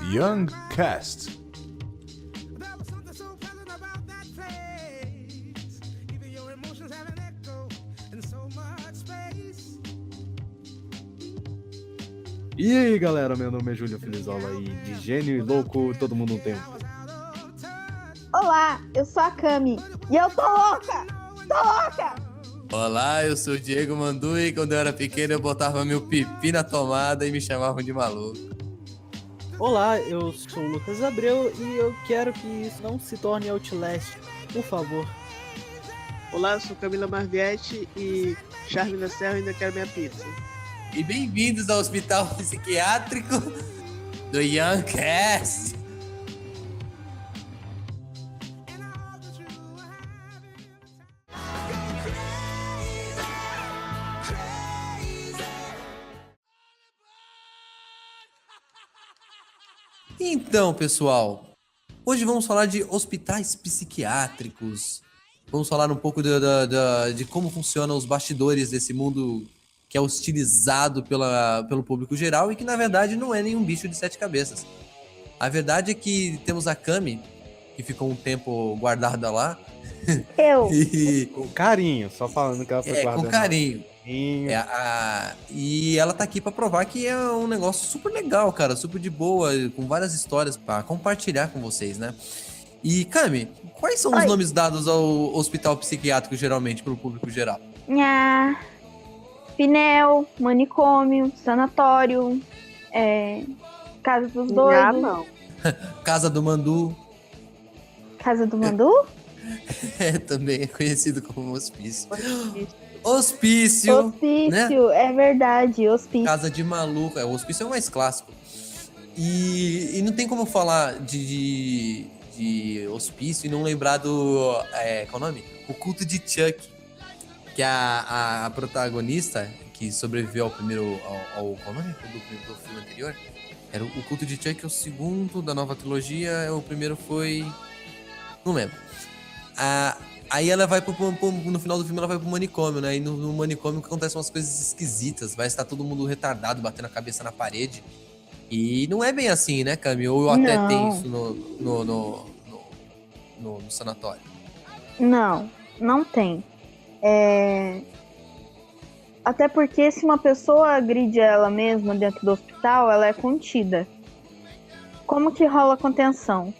Young Cast. E aí galera, meu nome é Júlio Filizola e de gênio e louco todo mundo tem um. Olá, eu sou a Cami e eu tô louca! Tô louca! Olá, eu sou o Diego Mandu e quando eu era pequeno eu botava meu pipi na tomada e me chamavam de maluco. Olá, eu sou o Lucas Abreu e eu quero que isso não se torne Outlast, por favor. Olá, eu sou Camila Marvietti e Charme na Serra ainda quero minha pizza. E bem-vindos ao Hospital Psiquiátrico do Young Cast. Então, pessoal, hoje vamos falar de hospitais psiquiátricos. Vamos falar um pouco de como funcionam os bastidores desse mundo que é hostilizado pelo público geral e que, na verdade, não é nenhum bicho de 7 cabeças. A verdade é que temos a Cami, que ficou um tempo guardada lá. Eu. Com carinho, só falando que ela foi guardando. Com carinho. E ela tá aqui pra provar que é um negócio super legal, cara, super de boa, com várias histórias pra compartilhar com vocês, né? E, Cami, quais são os nomes dados ao hospital psiquiátrico geralmente pro público geral? Pinel, manicômio, sanatório, casa dos doidos. Não. Casa do Mandu. Casa do Mandu? Também é conhecido como hospício. Hospício, né? É verdade, hospício. Casa de maluco, o hospício é o mais clássico. E não tem como falar de hospício e não lembrar do... qual é o nome? O culto de Chuck. Que a protagonista, que sobreviveu ao primeiro... qual é o nome do filme anterior? Era o culto de Chuck, o segundo da nova trilogia, o primeiro foi... Não lembro. Aí ela vai no final do filme ela vai pro manicômio, né? E no manicômio acontecem umas coisas esquisitas. Vai estar todo mundo retardado, batendo a cabeça na parede. E não é bem assim, né, Cami? Ou até tem isso no sanatório? Não tem. Até porque se uma pessoa agride ela mesma dentro do hospital, ela é contida. Como que rola a contenção?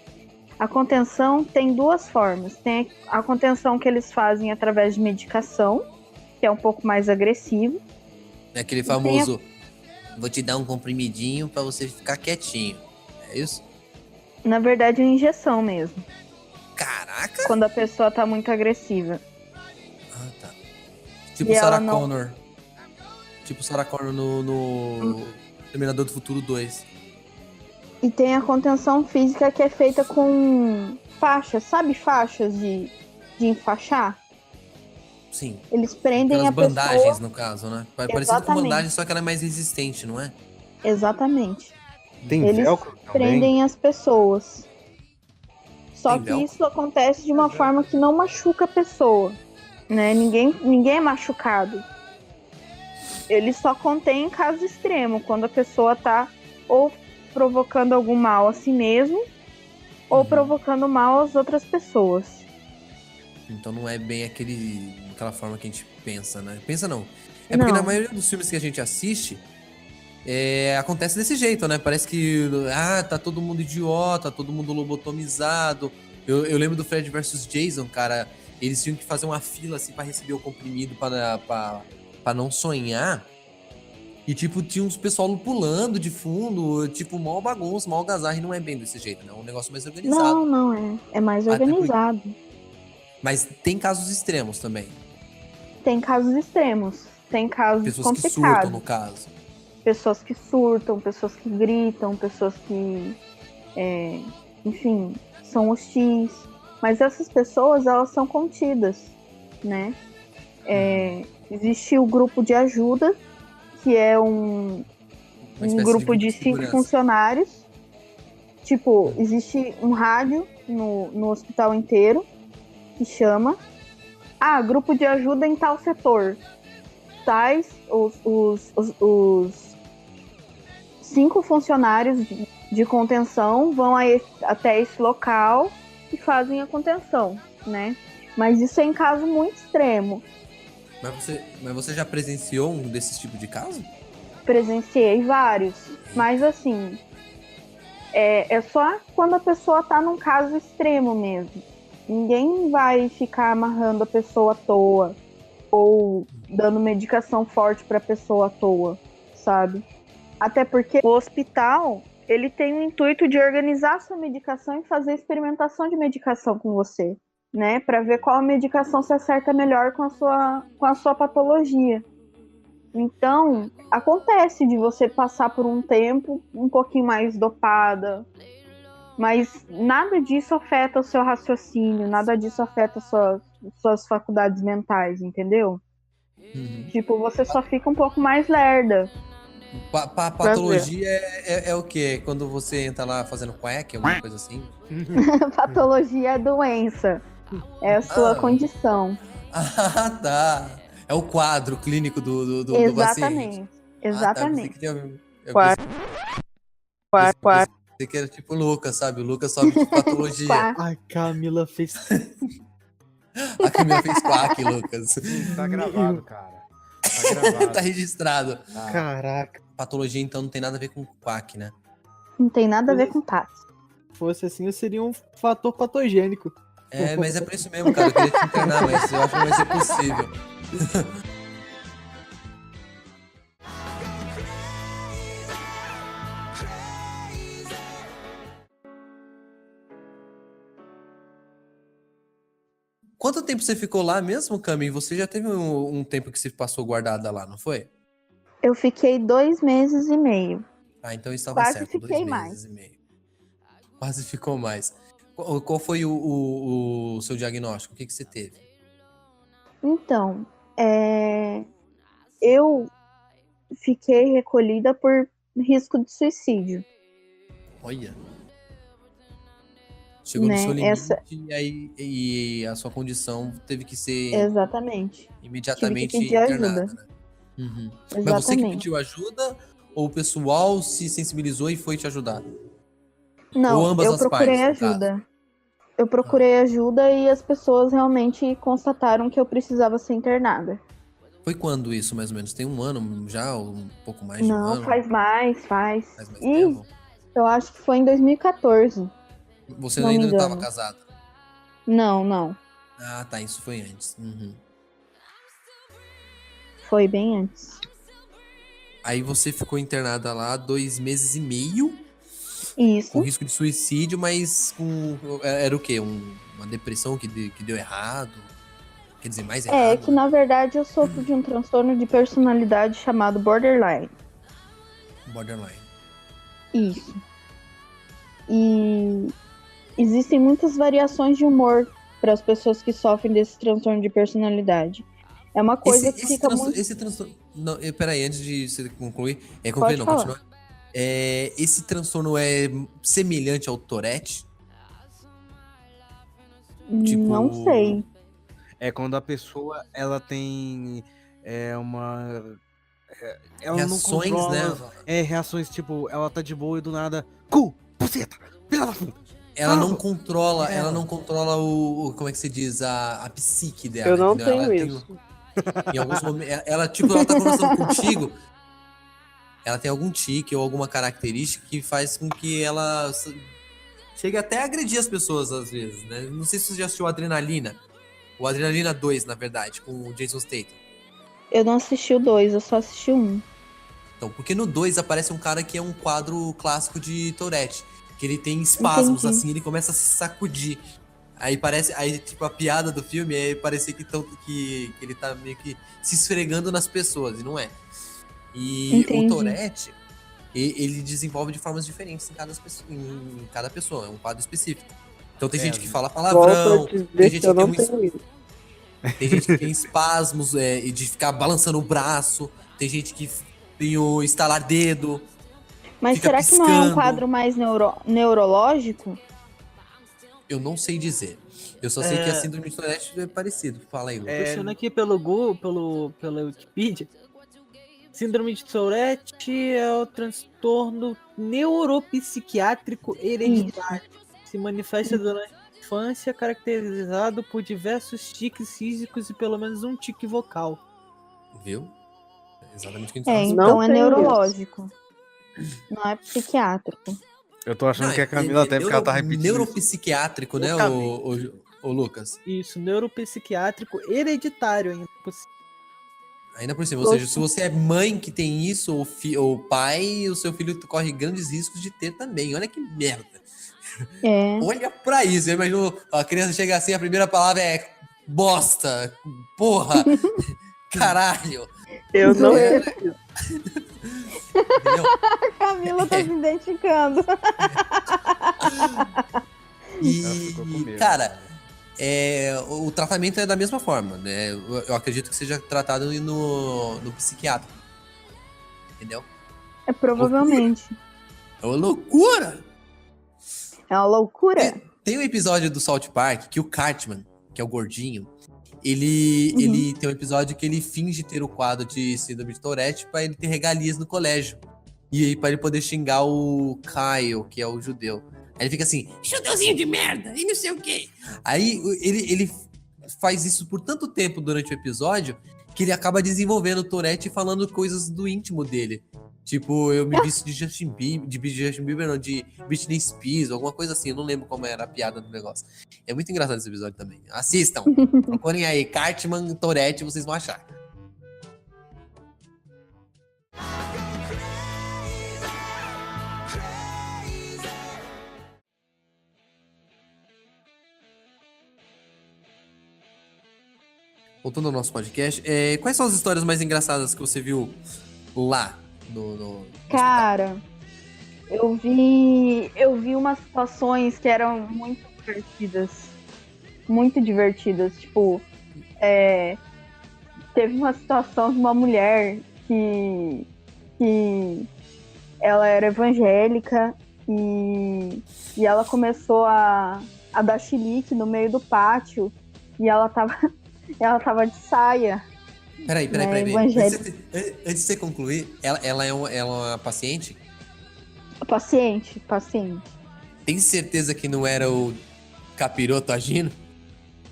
A contenção tem duas formas. Tem a contenção que eles fazem através de medicação, que é um pouco mais agressivo. É aquele famoso, vou te dar um comprimidinho pra você ficar quietinho. É isso? Na verdade, é injeção mesmo. Caraca! Quando a pessoa tá muito agressiva. Ah, tá. Tipo Sarah Connor. Tipo Sarah Connor no Terminador do Futuro 2. E tem a contenção física que é feita com faixas, sabe faixas de enfaixar? Sim. Eles prendem a pessoa... bandagens, no caso, né? Parecido Exatamente. com bandagem, só que ela é mais resistente, não é? Exatamente. Tem Eles velcro também? prendem as pessoas. Só Tem que velcro? isso acontece de uma forma que não machuca a pessoa, né? Ninguém é machucado. Ele só contém em caso extremo, quando a pessoa tá ou provocando algum mal a si mesmo ou provocando mal às outras pessoas. Então não é bem aquela forma que a gente pensa, né? Pensa não. É porque na maioria dos filmes que a gente assiste, acontece desse jeito, né? Parece que tá todo mundo idiota, todo mundo lobotomizado. Eu lembro do Fred vs Jason, cara. Eles tinham que fazer uma fila assim pra receber o comprimido pra não sonhar. E, tipo, tinha uns pessoal pulando de fundo, tipo, mó bagunça, mó algazarra, e não é bem desse jeito, né? É um negócio mais organizado. Não é. É mais organizado. Mas tem casos extremos também. Tem casos extremos. Tem casos Pessoas complicados. que surtam, no caso. Pessoas que surtam, pessoas que gritam, pessoas que, enfim, são hostis. Mas essas pessoas, elas são contidas, né? Existe o grupo de ajuda, que é um grupo de 5 funcionários. Tipo, existe um rádio no hospital inteiro que chama grupo de ajuda em tal setor. Tais os 5 funcionários de contenção vão até esse local e fazem a contenção, né? Mas isso é em caso muito extremo. Mas você já presenciou um desses tipos de caso? Presenciei vários, mas assim, é só quando a pessoa tá num caso extremo mesmo. Ninguém vai ficar amarrando a pessoa à toa ou dando medicação forte pra pessoa à toa, sabe? Até porque o hospital, ele tem o intuito de organizar a sua medicação e fazer experimentação de medicação com você, né? Pra ver qual medicação se acerta melhor com a sua patologia. Então, acontece de você passar por um tempo um pouquinho mais dopada, mas nada disso afeta o seu raciocínio, nada disso afeta suas faculdades mentais, entendeu? Tipo, você só fica um pouco mais lerda. Patologia é o quê? Quando você entra lá fazendo quack, alguma coisa assim? Patologia é doença, é a sua condição. Ah, tá. É o quadro clínico do paciente. Exatamente. Eu pensei que era tipo o Lucas, sabe? O Lucas sobe de patologia. A Camila fez. A Camila fez quack, Lucas. Tá gravado, cara. Tá gravado. Tá registrado. Caraca. Patologia, então, não tem nada a ver com quack, né? Não tem nada a ver com TAT. Se fosse assim, eu seria um fator patogênico. É, mas é por isso mesmo, cara. Eu queria te internar, mas eu acho que não vai ser possível. Quanto tempo você ficou lá mesmo, Cami? Você já teve um tempo que você passou guardada lá, não foi? Eu fiquei 2 meses e meio. Ah, então estava Quase certo. fiquei 2 meses mais. e meio. Quase ficou mais. Qual foi o seu diagnóstico? O que você teve? Então, eu fiquei recolhida por risco de suicídio. Olha. Chegou no Né, seu limite essa- e a sua condição teve que ser Exatamente. imediatamente tive que pedir internada, ajuda. né? Uhum. Exatamente. Mas você que pediu ajuda ou o pessoal se sensibilizou e foi te ajudar? Não, Ou ambas eu as procurei partes, no ajuda. Eu procurei ajuda e as pessoas realmente constataram que eu precisava ser internada. Foi quando isso, mais ou menos? Tem um ano já, ou um pouco mais de um Não, ano? faz mais. Faz mais E tempo? eu acho que foi em 2014. Você não ainda me não estava engano. casada? Não. Ah, tá, isso foi antes. Uhum. Foi bem antes. Aí você ficou internada lá 2 meses e meio, com Isso. risco de suicídio, mas era o quê? Uma depressão que deu errado? Quer dizer, mais É errado? que na verdade eu sofro de um transtorno de personalidade chamado borderline. Borderline. Isso. E existem muitas variações de humor para as pessoas que sofrem desse transtorno de personalidade. É uma coisa que fica muito. Esse transtorno... Não, peraí, antes de você concluir... Pode falar. Continua. Esse transtorno é semelhante ao Tourette? Tipo- Não sei. É quando a pessoa, ela tem ela Reações, não controla, né? reações tipo, ela tá de boa e do nada, cu, buceta, filha da puta. Ela não Ah, controla, é. ela não controla como é que se diz, a psique dela. Eu não entendeu? Ela tenho tem- isso. Em alguns momentos, ela tá conversando contigo, ela tem algum tique ou alguma característica que faz com que ela chegue até a agredir as pessoas às vezes, né? Não sei se você já assistiu Adrenalina, o Adrenalina 2, na verdade, com o Jason Statham. Eu não assisti o 2, eu só assisti o 1. Então, porque no 2 aparece um cara que é um quadro clássico de Tourette, que ele tem espasmos, Entendi. assim, ele começa a se sacudir. Aí parece, tipo, a piada do filme é parecer que ele tá meio que se esfregando nas pessoas, e não é. E Entendi. o Tourette, ele desenvolve de formas diferentes em cada pessoa, é um quadro específico. Então tem gente que fala palavrão, Volto a tem dizer gente que eu que não tem tenho isso. tem gente que tem espasmos e de ficar balançando o braço, tem gente que tem o estalar dedo. Mas Fica será que não é um piscando. quadro mais neurológico? Eu não sei dizer. Eu só sei que a síndrome de Tourette é parecido. Fala aí, Lucas. Puxando aqui pela Wikipedia, Síndrome de Tourette é o transtorno neuropsiquiátrico hereditário. Se manifesta durante a infância, caracterizado por diversos tiques físicos e pelo menos um tique vocal. Viu? É exatamente o que a gente tava Então Não é tem neurológico. Não é psiquiátrico. Eu tô achando Não, que a Camila tem, porque ela tá repetindo isso. neuropsiquiátrico, né, o Lucas? Isso, neuropsiquiátrico hereditário ainda por cima. Ainda por cima, ou seja, se você é mãe que tem isso, ou pai, o seu filho corre grandes riscos de ter também. Olha que merda. É. Olha pra isso. Eu imagino a criança chega assim, a primeira palavra é bosta, porra, caralho. Eu não É. Entendeu? A Camila tá se identificando. Ela ficou com medo. Cara, o tratamento é da mesma forma, né? Eu acredito que seja tratado no psiquiatra. Entendeu? É provavelmente. É uma loucura! É uma loucura. Tem um episódio do South Park que o Cartman, que é o gordinho, ele tem um episódio que ele finge ter o quadro de síndrome de Tourette pra ele ter regalias no colégio. E aí pra ele poder xingar o Kyle, que é o judeu. Aí ele fica assim, judeuzinho de merda, e não sei o quê. Aí ele faz isso por tanto tempo durante o episódio que ele acaba desenvolvendo o Tourette e falando coisas do íntimo dele. Tipo, eu me visto de Justin Bieber, não, de Britney Spears, alguma coisa assim. Eu não lembro como era a piada do negócio. É muito engraçado esse episódio também. Assistam. Procurem aí, Cartman, Tourette, vocês vão achar. Voltando ao nosso podcast, quais são as histórias mais engraçadas que você viu lá no Cara, eu vi umas situações que eram muito divertidas. Muito divertidas. Tipo, teve uma situação de uma mulher que ela era evangélica e ela começou a dar chilique no meio do pátio e ela tava de saia. Peraí. Evangélica. Antes de você concluir, ela é uma paciente? Paciente. Tem certeza que não era o capiroto agindo?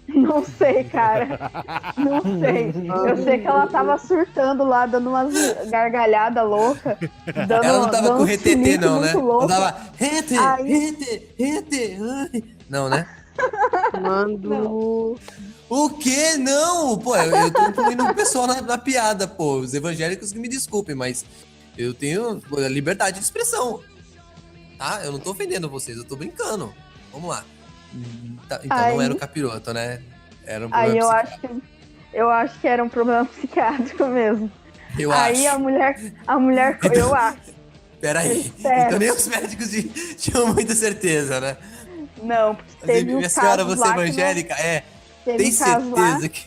Não sei, cara. Não sei. Eu sei que ela tava surtando lá, dando umas gargalhadas loucas. Ela não tava com retetê, não, né? Louco. Não tava rete. Ai. Não, né? Mando. O quê? Não! Pô, eu tô incluindo o pessoal na piada, pô. Os evangélicos que me desculpem, mas eu tenho a liberdade de expressão. Tá? Eu não tô ofendendo vocês, eu tô brincando. Vamos lá. Tá, então não era o capiroto, né? Era um problema psiquiátrico. Eu acho que era um problema psiquiátrico mesmo. Eu Aí acho. a mulher, eu acho. Peraí. Sério. Então nem os médicos tinham muita certeza, né? Não, porque Mas, teve minha uns senhora, casos você é lá que evangélica? teve Tem caso lá, certeza que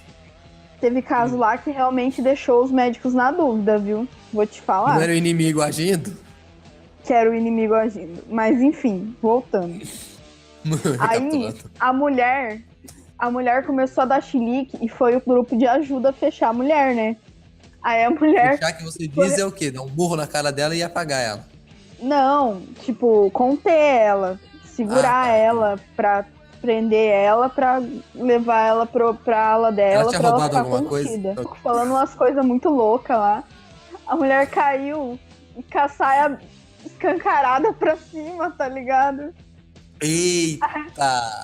teve caso lá que realmente deixou os médicos na dúvida, viu? Vou te falar. não era o inimigo agindo? Que era o inimigo agindo. Mas enfim, voltando. Aí Recapitulando. a mulher começou a dar chilique e foi o grupo de ajuda fechar a mulher, né? Aí a mulher. Fechar que você diz é o quê? Dar um burro na cara dela e apagar ela. Não, tipo, conter ela, segurar ela pra prender ela, pra levar ela pra ala dela, Ela tinha pra ela roubado ficar alguma contida. coisa? Falando umas coisas muito loucas lá. A mulher caiu com a saia escancarada pra cima, tá ligado? Eita!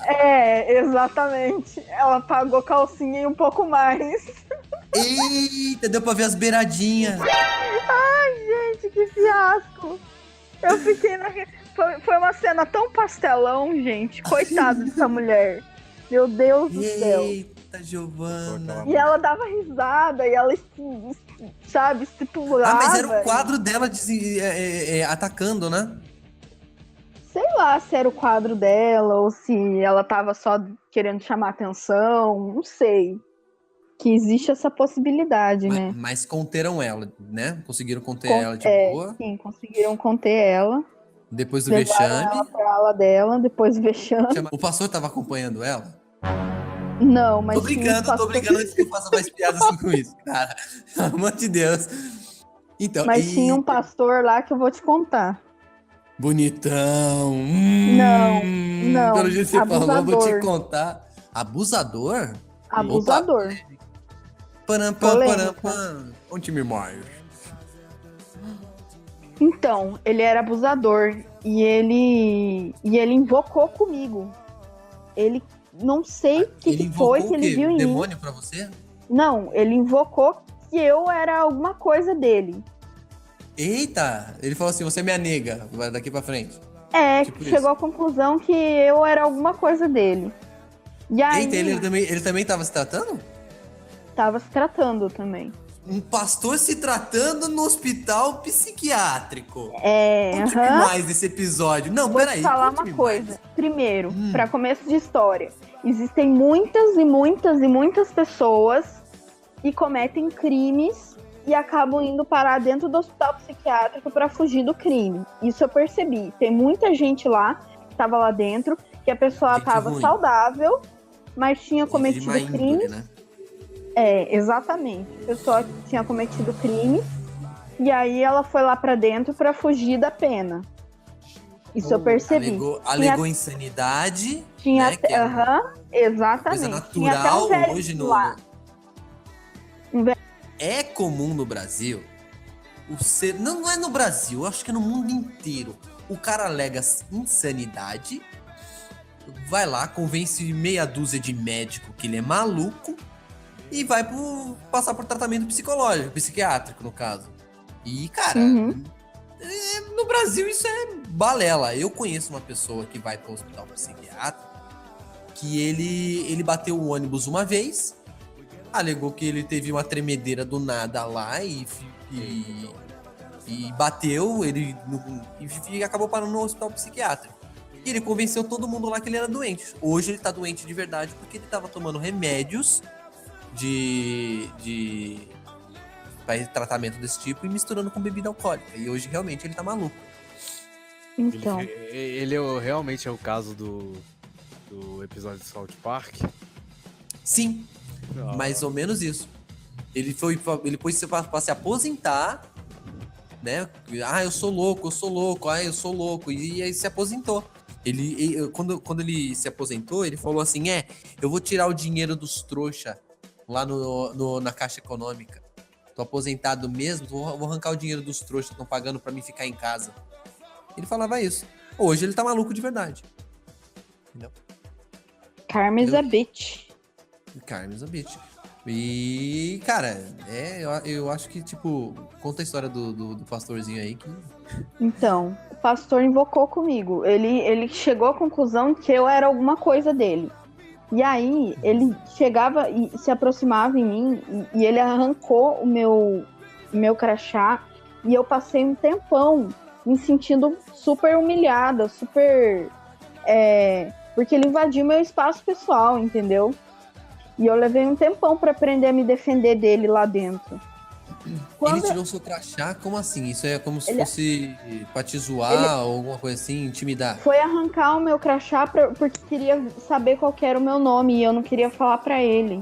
É, exatamente. Ela pagou calcinha e um pouco mais. Eita! Deu pra ver as beiradinhas. Gente, que fiasco. Eu fiquei na... Foi uma cena tão pastelão, gente. Coitada dessa mulher. Meu Deus do céu. Eita, Giovana. E ela dava risada, e ela, sabe, estipulava. Ah, mas era o quadro dela atacando, né? Sei lá se era o quadro dela, ou se ela tava só querendo chamar atenção, não sei. Que existe essa possibilidade, né? Mas conteram ela, né? Conseguiram conter ela de boa. Sim, conseguiram conter ela. Depois do Levaram vexame. ela pra ala dela, depois do vexame. O pastor tava acompanhando ela? Não, mas... Tô brincando antes que eu faça mais piadas assim com isso, cara. Pelo amor de Deus. Então, Mas tinha um pastor lá que eu vou te contar. Bonitão. Não, Pelo jeito que você falou, eu vou te abusador. contar. Abusador? Abusador. Param, pam, Polêmica. pam. Conte-me mais. Então, ele era abusador e ele invocou comigo. Ele não sei o que, Ele que foi invocou que o ele quê? viu em mim. Demônio pra você? Não, ele invocou que eu era alguma coisa dele. Eita! Ele falou assim, você é minha nega, vai daqui pra frente. É, Tipo chegou isso. à conclusão que eu era alguma coisa dele. E aí, Eita, ele também tava se tratando? tava se tratando também. Um pastor se tratando no hospital psiquiátrico. Conte-me Aham. mais desse episódio. Não, Vou peraí. te falar conte-me uma coisa. mais. Primeiro, para começo de história, existem muitas e muitas e muitas pessoas que cometem crimes e acabam indo parar dentro do hospital psiquiátrico para fugir do crime. Isso eu percebi. Tem muita gente lá que estava lá dentro, que a pessoa Gente estava ruim. saudável, mas tinha De cometido má índole, crimes. né? Exatamente. A pessoa tinha cometido crimes e aí ela foi lá para dentro para fugir da pena. Isso eu percebi. Alegou insanidade, Tinha né? Que é uma aham, exatamente. coisa Tinha até natural um velho hoje lá. É comum no Brasil não é no Brasil, eu acho que é no mundo inteiro. O cara alega insanidade, vai lá, convence meia dúzia de médico que ele é maluco e vai passar por tratamento psicológico, psiquiátrico, no caso. E, cara, Uhum. no Brasil isso é balela. Eu conheço uma pessoa que vai para o hospital psiquiátrico que ele bateu o ônibus uma vez, alegou que ele teve uma tremedeira do nada lá e bateu, e acabou parando no hospital psiquiátrico. E ele convenceu todo mundo lá que ele era doente. Hoje ele tá doente de verdade porque ele tava tomando remédios para tratamento desse tipo e misturando com bebida alcoólica. E hoje realmente ele tá maluco. Então, Ele realmente é o caso do episódio de South Park. Sim, mais ou menos isso. Ele pôs pra se aposentar, né? Ah, eu sou louco, eu sou louco. E aí se aposentou. Quando ele se aposentou, ele falou assim, eu vou tirar o dinheiro dos trouxa lá na Caixa Econômica. Tô aposentado mesmo, vou arrancar o dinheiro dos trouxas que estão pagando pra mim ficar em casa. Ele falava isso. Hoje ele tá maluco de verdade. Entendeu? Karma is a bitch. Carnes a bitch. E, cara, eu acho que, tipo, conta a história do pastorzinho aí que... Então, o pastor invocou comigo. Ele chegou à conclusão que eu era alguma coisa dele. E aí, ele chegava e se aproximava em mim e ele arrancou o meu crachá e eu passei um tempão me sentindo super humilhada, super... porque ele invadiu meu espaço pessoal, entendeu? E eu levei um tempão pra aprender a me defender dele lá dentro. Ele tirou seu crachá? Como assim? Isso é como se fosse pra te zoar ou alguma coisa assim, intimidar? Foi arrancar o meu crachá porque queria saber qual que era o meu nome e eu não queria falar pra ele.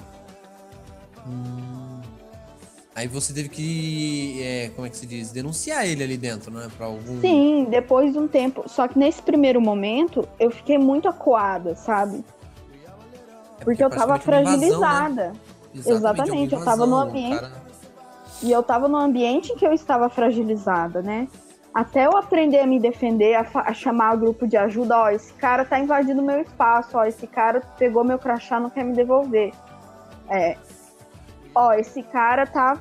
Aí você teve que, como é que se diz? Denunciar ele ali dentro, né? Pra algum... Sim, depois de um tempo. Só que nesse primeiro momento, eu fiquei muito acuada, sabe? Porque eu tava praticamente uma invasão, né? fragilizada. Exatamente, uma eu tava no invasão, ambiente. cara. E eu tava num ambiente em que eu estava fragilizada, né? Até eu aprender a me defender, a chamar o grupo de ajuda, ó, esse cara tá invadindo meu espaço, ó, esse cara pegou meu crachá, não quer me devolver. Ó, esse cara tá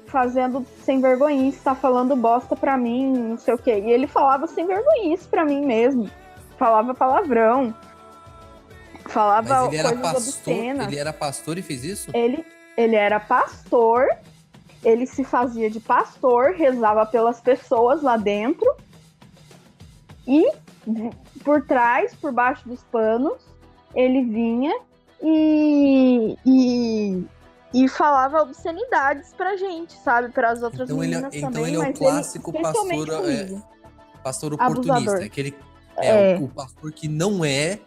fazendo sem vergonhice, tá falando bosta pra mim, não sei o quê. E ele falava sem vergonhice pra mim mesmo. Falava palavrão. Falava Mas ele era coisas pastor, obscenas. ele era pastor e fez isso? Ele era pastor, ele se fazia de pastor, rezava pelas pessoas lá dentro e por trás, por baixo dos panos, ele vinha e falava obscenidades pra gente, sabe? Para as outras meninas também. Então ele é o mas clássico especialmente pastor, comigo. pastor oportunista. Abusador. Aquele, É. o pastor que não é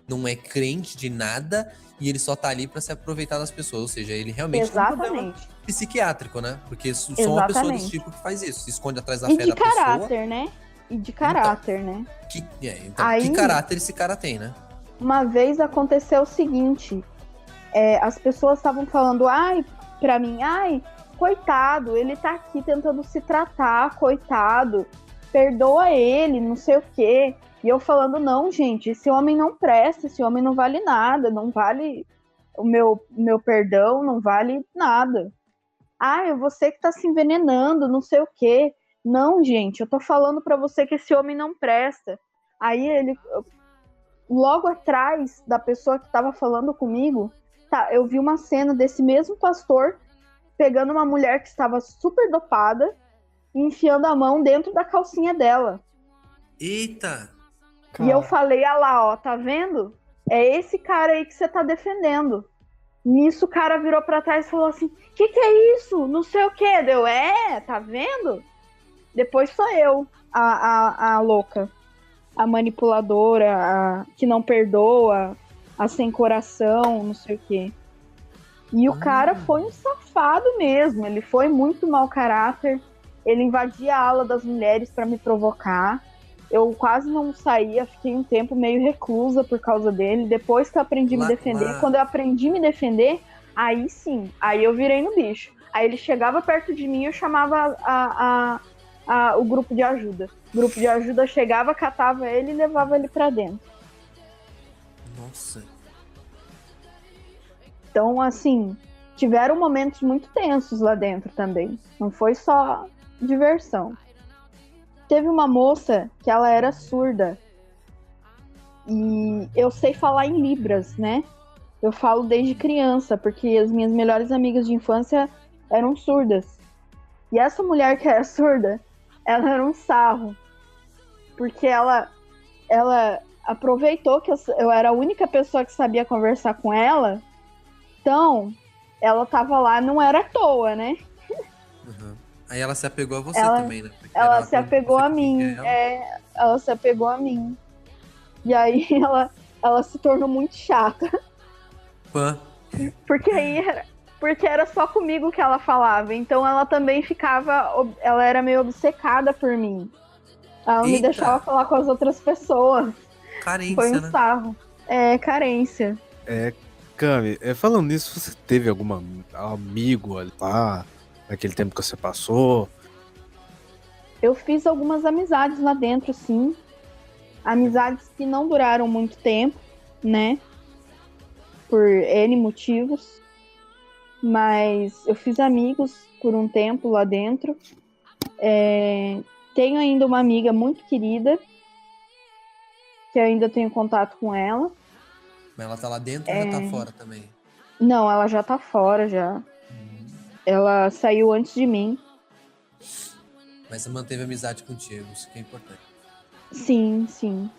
não é crente de nada e ele só tá ali pra se aproveitar das pessoas. Ou seja, ele realmente tem um problema Exatamente. psiquiátrico, né? Porque sou uma pessoa desse Exatamente. tipo que faz isso, se esconde atrás da E fé de da pessoa. caráter, né? E de caráter, né? Então, Aí- que caráter esse cara tem, né? Uma vez aconteceu o seguinte, as pessoas estavam falando, pra mim, coitado, ele tá aqui tentando se tratar, coitado, perdoa ele, não sei o quê. E eu falando, não, gente, esse homem não presta, esse homem não vale nada, não vale o meu perdão, não vale nada. É você que tá se envenenando, não sei o quê. Não, gente, eu tô falando pra você que esse homem não presta. Aí ele, logo atrás da pessoa que tava falando comigo, eu vi uma cena desse mesmo pastor pegando uma mulher que estava super dopada e enfiando a mão dentro da calcinha dela. Eita! E eu falei, lá, ó, tá vendo? É esse cara aí que você tá defendendo. Nisso o cara virou pra trás e falou assim, que é isso? Não sei o que. Deu, tá vendo? Depois sou eu, a louca, a manipuladora, a que não perdoa, a sem coração, não sei o que. E o cara foi um safado mesmo, ele foi muito mau caráter, ele invadia a ala das mulheres pra me provocar. Eu quase não saía, fiquei um tempo meio reclusa por causa dele. Depois que eu aprendi a me defender, quando eu aprendi a me defender, aí sim, aí eu virei no bicho. Aí ele chegava perto de mim e eu chamava o grupo de ajuda. O grupo de ajuda chegava, catava ele e levava ele pra dentro. Nossa. Então, assim, tiveram momentos muito tensos lá dentro também. Não foi só diversão. Teve uma moça que ela era surda. E eu sei falar em Libras, né? Eu falo desde criança, porque as minhas melhores amigas de infância eram surdas. E essa mulher que era surda, ela era um sarro. Porque ela aproveitou que eu era a única pessoa que sabia conversar com ela. Então, ela tava lá, não era à toa, né? Uhum. Aí ela se apegou a você também, né? Porque Ela se apegou a mim. Ela se apegou a mim. E aí ela se tornou muito chata. Pã. Porque era só comigo que ela falava. Então ela também ela era meio obcecada por mim. Ela não me deixava falar com as outras pessoas. Carência, Foi um né? sarro. Carência. Cami, falando nisso, você teve algum amigo ali lá, naquele tempo que você passou? Eu fiz algumas amizades lá dentro, sim. Amizades que não duraram muito tempo, né? Por N motivos. Mas eu fiz amigos por um tempo lá dentro. Tenho ainda uma amiga muito querida, que eu ainda tenho contato com ela. Mas ela tá lá dentro ou já tá fora também? Não, ela já tá fora, já. Ela saiu antes de mim. Mas você manteve amizade contigo, isso que é importante. Sim, sim.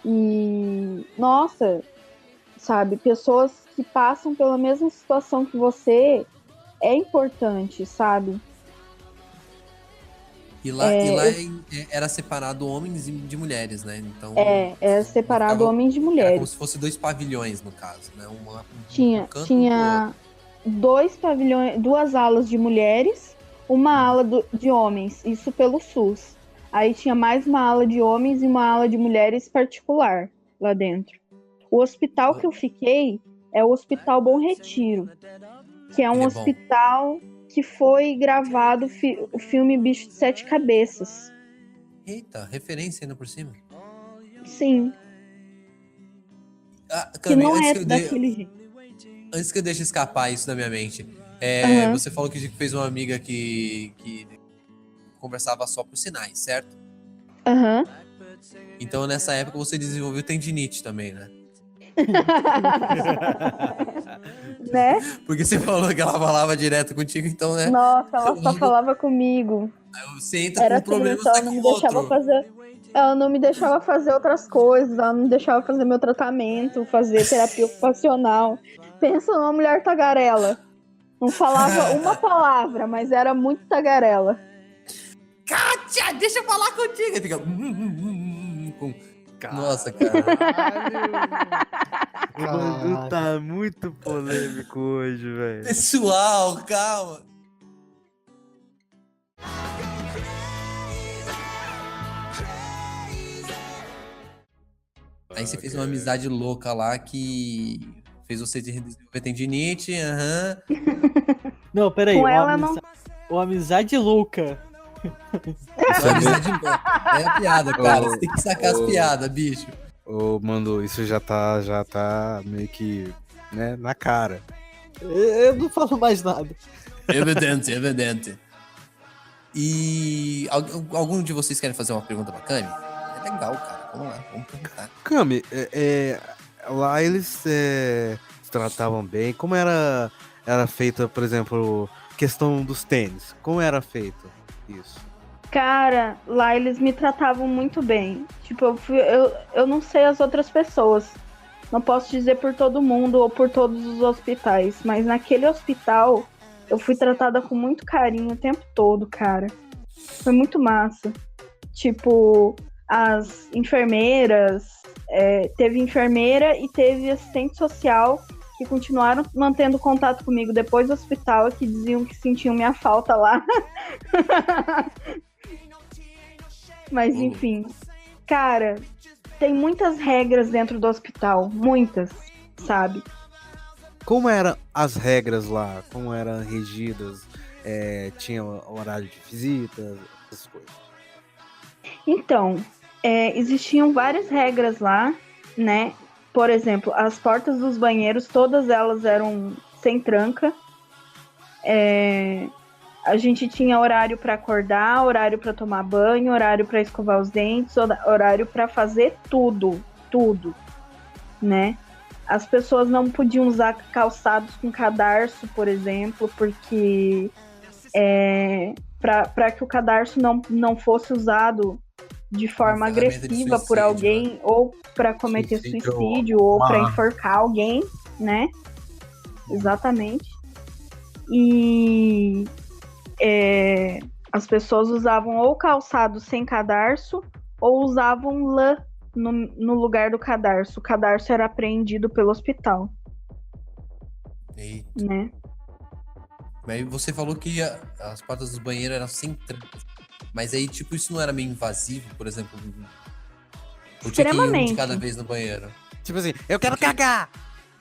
E, nossa, sabe, pessoas que passam pela mesma situação que você é importante, sabe? E lá era separado homens de mulheres, né? Então, É separado homens de era mulheres. como se fosse 2 pavilhões, no caso, né? Tinha 2 pavilhões, 2 alas de mulheres, uma ala de homens, isso pelo SUS. Aí tinha mais uma ala de homens e uma ala de mulheres particular lá dentro. O hospital que eu fiquei é o Hospital Bom Retiro, que é um hospital que foi gravado o filme Bicho de 7 Cabeças. Eita, referência ainda por cima. Sim. Cami, que não é daquele jeito. Antes que eu deixe escapar isso da minha mente, você falou que fez uma amiga que conversava só por sinais, certo? Aham. Então nessa época você desenvolveu tendinite também, né? Né? Porque você falou que ela falava direto contigo, então, né? Nossa, ela só falava comigo. Você entra Era com um problema, ela sai não com me outro. deixava fazer. Ela não me deixava fazer outras coisas, ela não me deixava fazer meu tratamento, fazer terapia ocupacional. Pensa numa mulher tagarela. Não falava uma palavra, mas era muito tagarela. Kátia, deixa eu falar contigo. Fica... Nossa, cara. O bagulho tá muito polêmico hoje, velho. Pessoal, calma. Aí você fez uma amizade louca lá que fez você desenvolver tendinite, aham. Não, peraí. Com ela não. Uma amizade louca. Uma amizade louca. É a piada, cara. Você tem que sacar as Ô. piadas, bicho. Ô, Mando, isso já tá meio que, né, na cara. Eu não falo mais nada. Evidente, evidente. E algum de vocês querem fazer uma pergunta pra Cami? É legal, cara. Vamos lá, vamos perguntar. Cami, lá eles se tratavam bem. Como era feita, por exemplo, questão dos tênis? Como era feito isso? Cara, lá eles me tratavam muito bem. Tipo, eu não sei as outras pessoas. Não posso dizer por todo mundo ou por todos os hospitais. Mas naquele hospital, eu fui tratada com muito carinho o tempo todo, cara. Foi muito massa. Tipo, as enfermeiras, teve enfermeira e teve assistente social que continuaram mantendo contato comigo depois do hospital, que diziam que sentiam minha falta lá. Mas enfim, cara, tem muitas regras dentro do hospital, muitas, sabe? Como eram as regras lá? Como eram regidas? Tinha horário de visitas, essas coisas. Então, existiam várias regras lá, né? Por exemplo, as portas dos banheiros, todas elas eram sem tranca. A gente tinha horário para acordar, horário para tomar banho, horário para escovar os dentes, horário para fazer tudo, né? As pessoas não podiam usar calçados com cadarço, por exemplo, porque para que o cadarço não fosse usado de forma agressiva por suicídio, alguém, né? ou para cometer suicídio, ou para enforcar alguém, né? Exatamente. E as pessoas usavam ou calçado sem cadarço ou usavam lã no lugar do cadarço. O cadarço era apreendido pelo hospital, Eita. né? Mas você falou que as portas dos banheiros eram sem trancas. Mas aí, tipo, isso não era meio invasivo, por exemplo? Ou tinha que ir um de cada vez no banheiro? Tipo assim, eu quero cagar!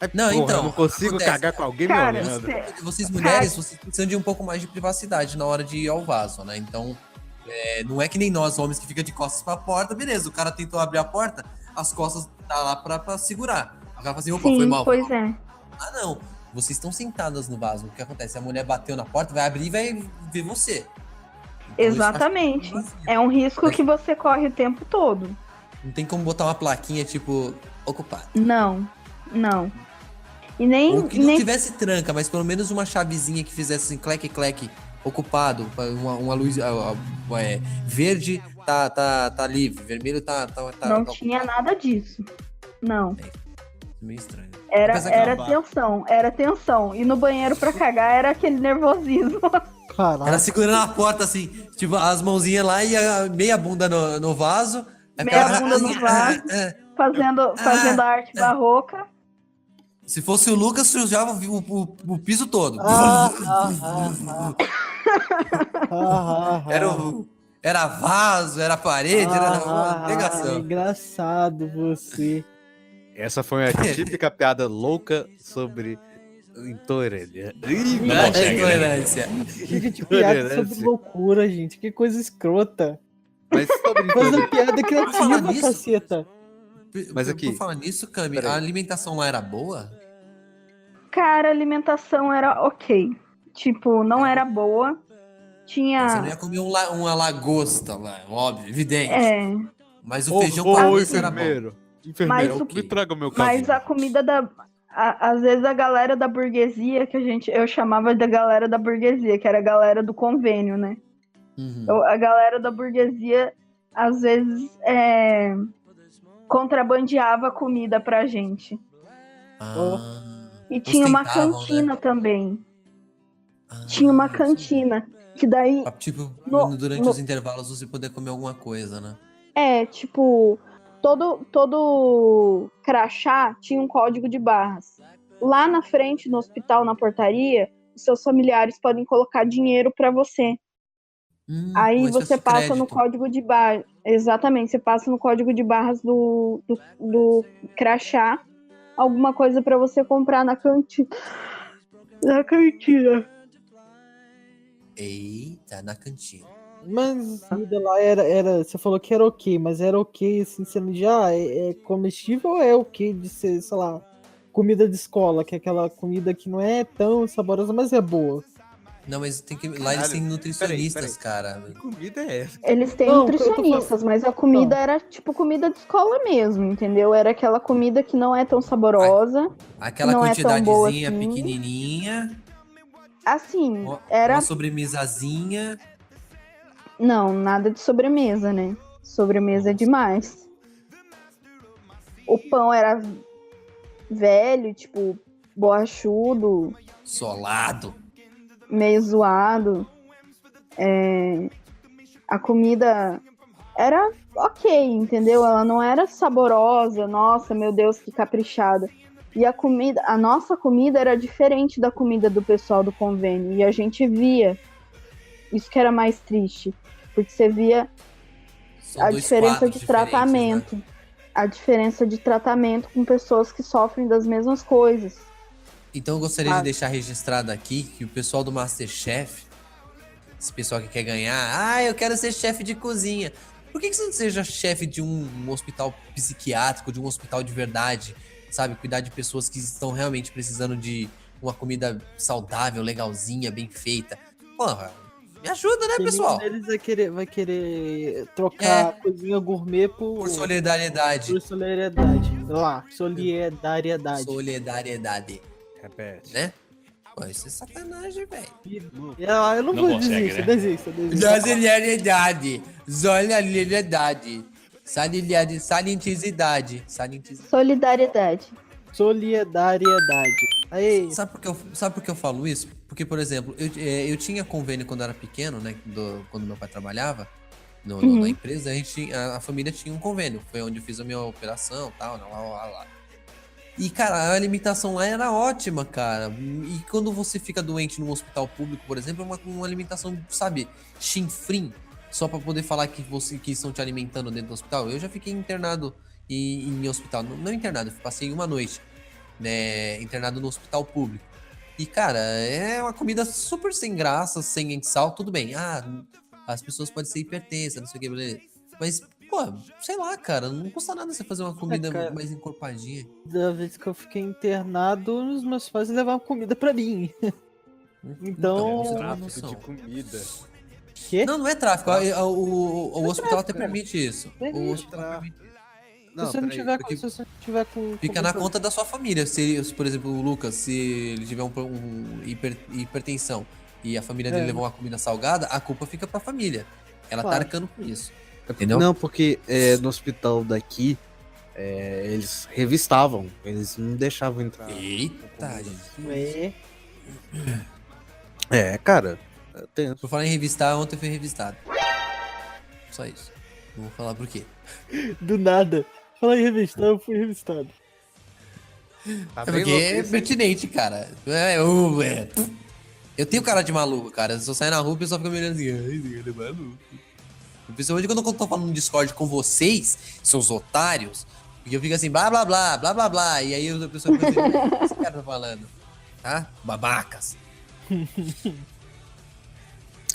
Aí, Não, porra, então, eu não consigo acontece. cagar com alguém Cara, me olhando. Vocês mulheres, vocês precisam de um pouco mais de privacidade na hora de ir ao vaso, né? Então, não é que nem nós, homens, que fica de costas pra porta, beleza, o cara tentou abrir a porta, as costas tá lá pra segurar. O cara fala assim, opa, foi Sim, mal. pois é. Ah, não. Vocês estão sentadas no vaso. O que acontece? A mulher bateu na porta, vai abrir e vai ver você. Então, Exatamente. isso faz É um risco que você corre o tempo todo. Não tem como botar uma plaquinha, tipo, ocupado. Não. E nem, Ou que não tivesse tranca, mas pelo menos uma chavezinha que fizesse assim, cleque, ocupado. Uma luz verde tá livre, vermelho tá não tá tinha ocupado. nada disso. Não. Meio estranho. Era tensão. E no banheiro pra cagar era aquele nervosismo. Caraca. Ela segurando a porta assim, tipo, as mãozinhas lá e a meia bunda no vaso. Aí Meia ficava- bunda no vaso. Fazendo a arte barroca. Se fosse o Lucas, sujava o piso todo. Era vaso, era parede, era uma negação. Engraçado você. Essa foi a típica piada louca sobre intolerância. Ih, Não, não chega, né? intolerância. Fica de piada sobre loucura, gente. Que coisa escrota. Mas sobre Faz intolerância. uma piada falar criativa, nisso? caceta. Mas aqui- Por falar nisso, Cami, Peraí. a alimentação lá era boa? Cara, a alimentação era ok. Tipo, não era boa. Você não ia Tinha. comer uma lagosta lá, óbvio, evidente. Mas o Ô, feijão ô, com ô, arroz era bom. enfermeiro. Mas Enfermeiro, o me traga o meu Mas caminho. a comida às vezes a galera da burguesia, eu chamava da galera da burguesia, que era a galera do convênio, né? Uhum. A galera da burguesia, às vezes, contrabandeava comida pra gente. E tinha uma Ostentavam, cantina também. Ah, Tinha uma cantina. Que daí, Tipo, No- durante no- os intervalos você poder comer alguma coisa, né? tipo, todo crachá tinha um código de barras. Lá na frente, no hospital, na portaria, os seus familiares podem colocar dinheiro para você. Aí uma espécie você de passa no crédito. código de barras. Exatamente, você passa no código de barras do crachá alguma coisa para você comprar na cantina. Na cantina. Eita, na cantina. Mas a comida lá era. Você falou que era ok, mas era ok, assim, sendo de é comestível ou é ok de ser, sei lá, comida de escola, que é aquela comida que não é tão saborosa, mas é boa. Não, mas tem que. Lá eles têm nutricionistas, cara. Que comida é essa? Eles têm Não, o que eu tô nutricionistas, mas a comida era tipo comida de escola mesmo, entendeu? Era aquela comida que não é tão saborosa, Aquela não é tão boa quantidadezinha assim. pequenininha, Assim, uma era. sobremesazinha. Não, nada de sobremesa, né? Sobremesa é Nossa. demais. O pão era velho, tipo, borrachudo, Solado. meio zoado. A comida era ok, entendeu? Ela não era saborosa, nossa, meu Deus, que caprichada. E a nossa comida era diferente da comida do pessoal do convênio. E a gente via, isso que era mais triste, porque você via São a dois diferença quadros de diferentes, né? tratamento. A diferença de tratamento com pessoas que sofrem das mesmas coisas. Então eu gostaria de Sabe? deixar registrado aqui que o pessoal do MasterChef, esse pessoal que quer ganhar, eu quero ser chefe de cozinha. Por que você não seja chefe de um hospital psiquiátrico, de um hospital de verdade, sabe? Cuidar de pessoas que estão realmente precisando de uma comida saudável, legalzinha, bem feita. Porra, me ajuda, né, E nenhum pessoal? deles vai querer trocar É. a cozinha gourmet Por solidariedade. por solidariedade. Lá, solidariedade. Solidariedade, Repete. né? Pô, isso é sacanagem, velho. Eu não vou consegue, desistir, né? desista. Solidariedade. Solidariedade. Salienticidade. Solidariedade. Solidariedade. Aí, Sabe por que eu falo isso? Porque, por exemplo, eu tinha convênio quando era pequeno, né? Quando meu pai trabalhava na empresa, a família tinha um convênio. Foi onde eu fiz a minha operação e tal, lá. E, cara, a alimentação lá era ótima, cara. E quando você fica doente num hospital público, por exemplo, é uma alimentação, sabe, chinfrim, só pra poder falar que estão te alimentando dentro do hospital. Eu já fiquei internado em hospital. Não internado, eu passei uma noite, né, internado no hospital público. E, cara, é uma comida super sem graça, sem sal, tudo bem. As pessoas podem ser hipertensas, não sei o que, beleza. Mas, pô, sei lá, cara, não custa nada você fazer uma comida cara. mais encorpadinha. da vez que eu fiquei internado, os meus pais levavam comida pra mim. Então, você tem uma Tráfico noção. de comida. Quê? Não é tráfico. O hospital até tráfico, cara. permite isso. O hospital Tráfico. permite. Não, se você não peraí. tiver, porque se você não tiver com Fica na comida- conta da sua família. Se, por exemplo, o Lucas, se ele tiver hipertensão e a família dele levou uma comida salgada, a culpa fica pra família. Ela tá Claro. arcando com isso. Entendeu? Não, porque no hospital daqui, eles revistavam. Eles não deixavam entrar. Eita, É, Cara. Tem... por falar em revistar, ontem foi revistado. Só isso. Não vou falar por quê. do nada. Fala aí, revista, eu fui revistado. Tá É bem porque louco é isso. pertinente, cara. Eu tenho cara de maluco, cara. Se eu sair na rua, o pessoal fica me olhando assim. Ai, esse cara é maluco. Principalmente quando eu tô falando no Discord com vocês, seus otários, porque eu fico assim, blá blá blá, blá blá blá. E aí a pessoa fica assim, o que esse cara tá falando? Tá? Babacas.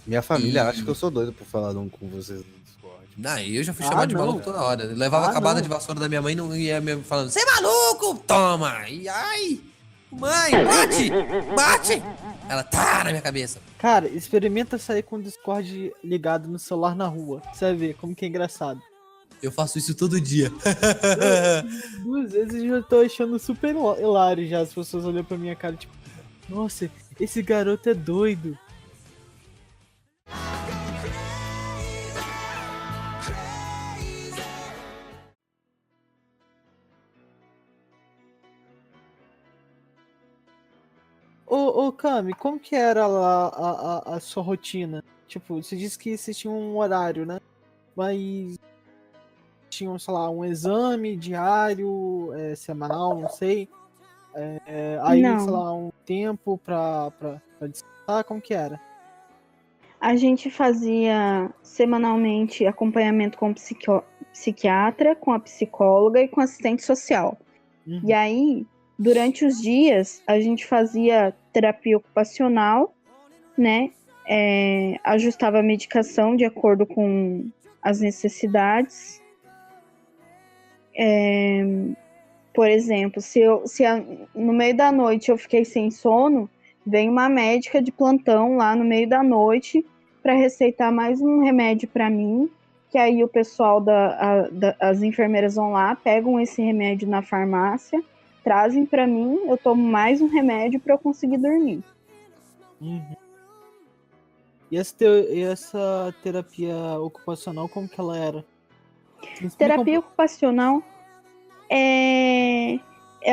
Minha família E- acha que eu sou doido por falar com vocês no Discord. Não, eu já fui Ah, chamado de não. maluco toda hora. Eu levava a acabada não. de vassoura da minha mãe e não ia me falando, você é maluco? Toma! E ai! Mãe, bate! Bate! Ela tá na minha cabeça. Cara, experimenta sair com o Discord ligado no celular na rua. Você vai ver como que é engraçado. Eu faço isso todo dia. 2 vezes eu já tô achando super hilário já. As pessoas olham pra minha cara, tipo, nossa, esse garoto é doido. Ô Cami, como que era lá a sua rotina? Tipo, você disse que você tinha um horário, né? Mas tinham, sei lá, um exame diário, semanal, não sei. Aí, Não. sei lá, um tempo pra descansar, como que era? A gente fazia semanalmente acompanhamento com o psiquiatra, com a psicóloga e com o assistente social. Uhum. E aí, durante os dias, a gente fazia terapia ocupacional, né? Ajustava a medicação de acordo com as necessidades. Por exemplo, no meio da noite eu fiquei sem sono, vem uma médica de plantão lá no meio da noite para receitar mais um remédio para mim, que aí o pessoal as enfermeiras vão lá, pegam esse remédio na farmácia, trazem para mim, eu tomo mais um remédio para eu conseguir dormir. Uhum. E essa terapia ocupacional, como que ela era? Me explica Terapia ocupacional é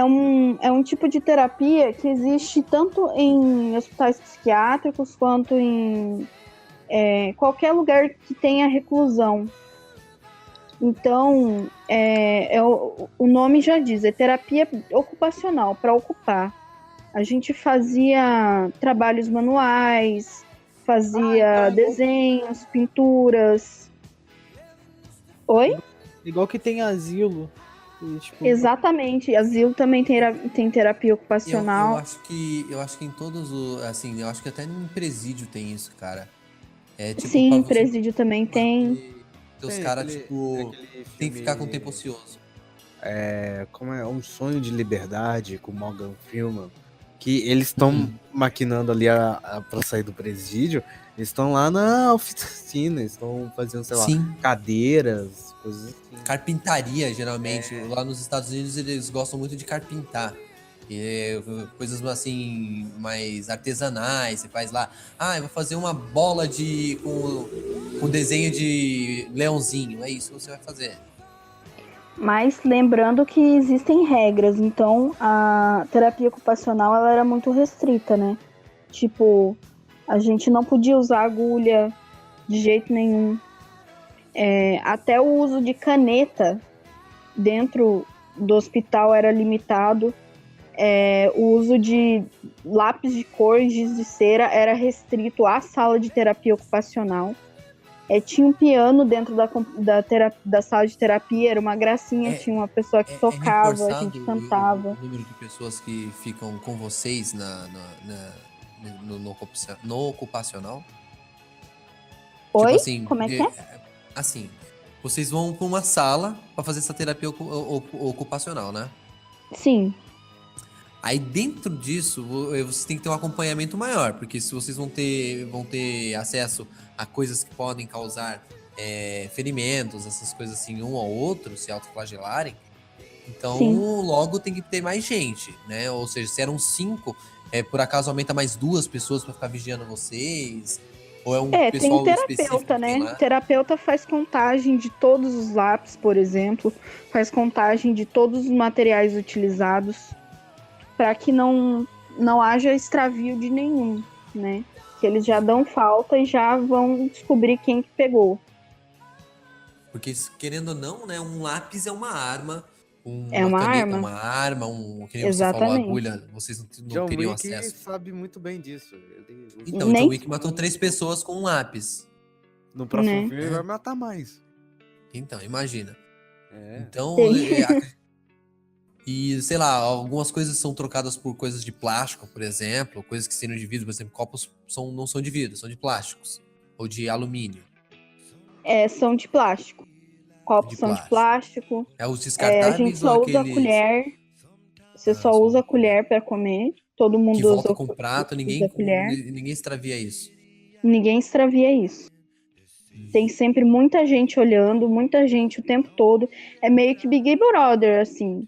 um tipo de terapia que existe tanto em hospitais psiquiátricos quanto em qualquer lugar que tenha reclusão. Então, o nome já diz, é terapia ocupacional, para ocupar. A gente fazia trabalhos manuais, fazia desenhos, pinturas. Oi? igual que tem asilo. E, tipo, Exatamente. Asilo também tem terapia Eu ocupacional. acho que em todos os. Assim, eu acho que até em presídio tem isso, cara. É tipo, Sim, pra em você presídio também tem. ter os Tem caras, aquele- tipo, aquele tem que ficar com filme- tempo ocioso. Como é Um Sonho de Liberdade com Morgan Freeman, que eles estão maquinando ali pra sair do presídio, eles estão lá na oficina, estão fazendo, sei lá, Sim. cadeiras, coisas assim. Carpintaria, geralmente. Lá nos Estados Unidos eles gostam muito de carpintar. Coisas assim, mais artesanais. Você faz lá, eu vou fazer uma bola com desenho de leãozinho. É isso que você vai fazer. Mas lembrando que existem regras, então a terapia ocupacional ela era muito restrita, né? Tipo, a gente não podia usar agulha de jeito nenhum. Até o uso de caneta dentro do hospital era limitado. O uso de lápis de cor, giz de cera era restrito à sala de terapia ocupacional. Tinha um piano dentro da sala de terapia, era uma gracinha, tinha uma pessoa que tocava, a gente cantava. O número de pessoas que ficam com vocês no ocupacional? Oi? Tipo assim, Como é que é? assim, vocês vão pra uma sala pra fazer essa terapia ocupacional, né? Sim, Aí dentro disso, você tem que ter um acompanhamento maior, porque se vocês vão ter acesso a coisas que podem causar ferimentos, essas coisas assim, um ao outro, se autoflagelarem, então Sim. logo tem que ter mais gente, né? Ou seja, se eram 5, por acaso aumenta mais 2 pessoas pra ficar vigiando vocês, ou é um tem pessoal o específico terapeuta, que tem né? lá? O terapeuta faz contagem de todos os lápis, por exemplo, faz contagem de todos os materiais utilizados, para que não haja extravio de nenhum, né? Que eles já dão falta e já vão descobrir quem que pegou. Porque, querendo ou não, né, um lápis é uma arma, É uma caneta arma. é uma arma, que nem você falou, Exatamente. agulha, vocês não John teriam Wick acesso. sabe muito bem disso. Então, o Nem- John Wick matou 3 pessoas com um lápis. No próximo Né? filme ele vai matar mais. Então, imagina. É. Então, Tem. e sei lá, algumas coisas são trocadas por coisas de plástico, por exemplo, coisas que seriam de vidro, por exemplo, copos não são de vidro, são de plásticos, ou de alumínio. São de plástico. Copos De são de plástico. plástico. É os A descartáveis gente só ou usa aqueles colher. Você só só usa usa colher para comer. Todo mundo que volta usa com prato, usa colher. ninguém extravia isso. Ninguém extravia isso. Tem sempre muita gente olhando, muita gente o tempo todo. É meio que Big Brother, assim.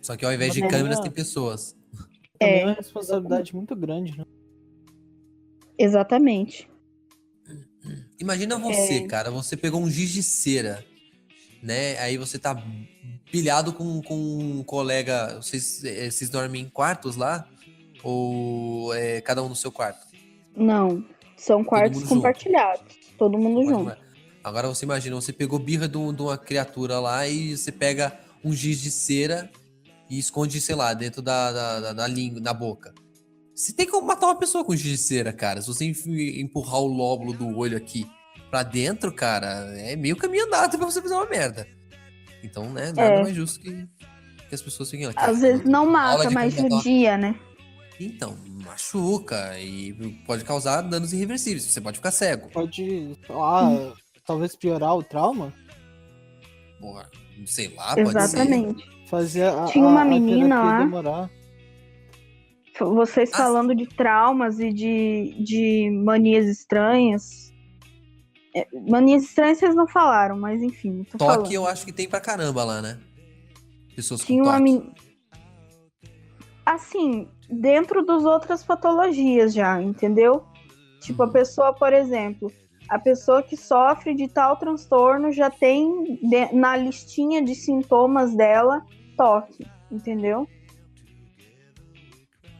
Só que ao invés de Mas câmeras, também tem pessoas. também é uma responsabilidade muito grande, né? Exatamente. Imagina você, cara, você pegou um giz de cera, né? Aí você tá pilhado com um colega. Vocês dormem em quartos lá? Ou cada um no seu quarto? Não, são quartos mundo junto. compartilhados. Todo mundo Pode junto. morar. Agora você imagina, você pegou birra de uma criatura lá e você pega um giz de cera e esconde, sei lá, dentro da língua, da boca. Você tem como matar uma pessoa com giz de cera, cara. Se você empurrar o lóbulo do olho aqui pra dentro, cara, é meio caminho andado pra você fazer uma merda. Então, né, nada mais justo que as pessoas fiquem aqui. Às vezes não aula mata, de mas como matar uma- judia, né? Então, machuca e pode causar danos irreversíveis. Você pode ficar cego. Pode, talvez piorar o trauma? Porra, sei lá, pode ser. Exatamente. Fazer Tinha uma a menina terapia lá. demorar. Vocês falando de traumas e de manias estranhas. Manias estranhas vocês não falaram, mas enfim, tô Toque falando. eu acho que tem pra caramba lá, né? Pessoas Tinha com uma toque. menina. Assim, dentro das outras patologias já, entendeu? Tipo, a pessoa, por exemplo, a pessoa que sofre de tal transtorno já tem na listinha de sintomas dela toque, entendeu?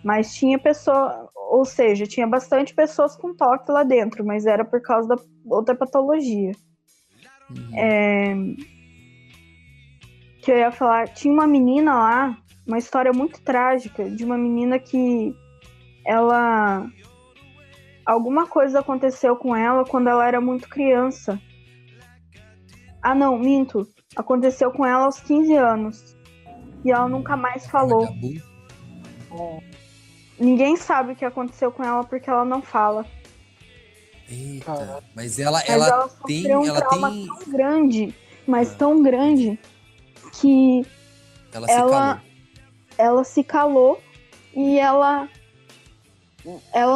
Mas tinha pessoa, ou seja, tinha bastante pessoas com toque lá dentro, mas era por causa da outra patologia. Que eu ia falar, tinha uma menina lá, uma história muito trágica, de uma menina que alguma coisa aconteceu com ela quando ela era muito criança. Ah, não, minto. Aconteceu com ela aos 15 anos. E ela nunca mais falou. Ninguém sabe o que aconteceu com ela porque ela não fala. Eita, mas Mas ela sofreu um trauma tão grande, mas tão grande, que ela se calou. ela se calou e ela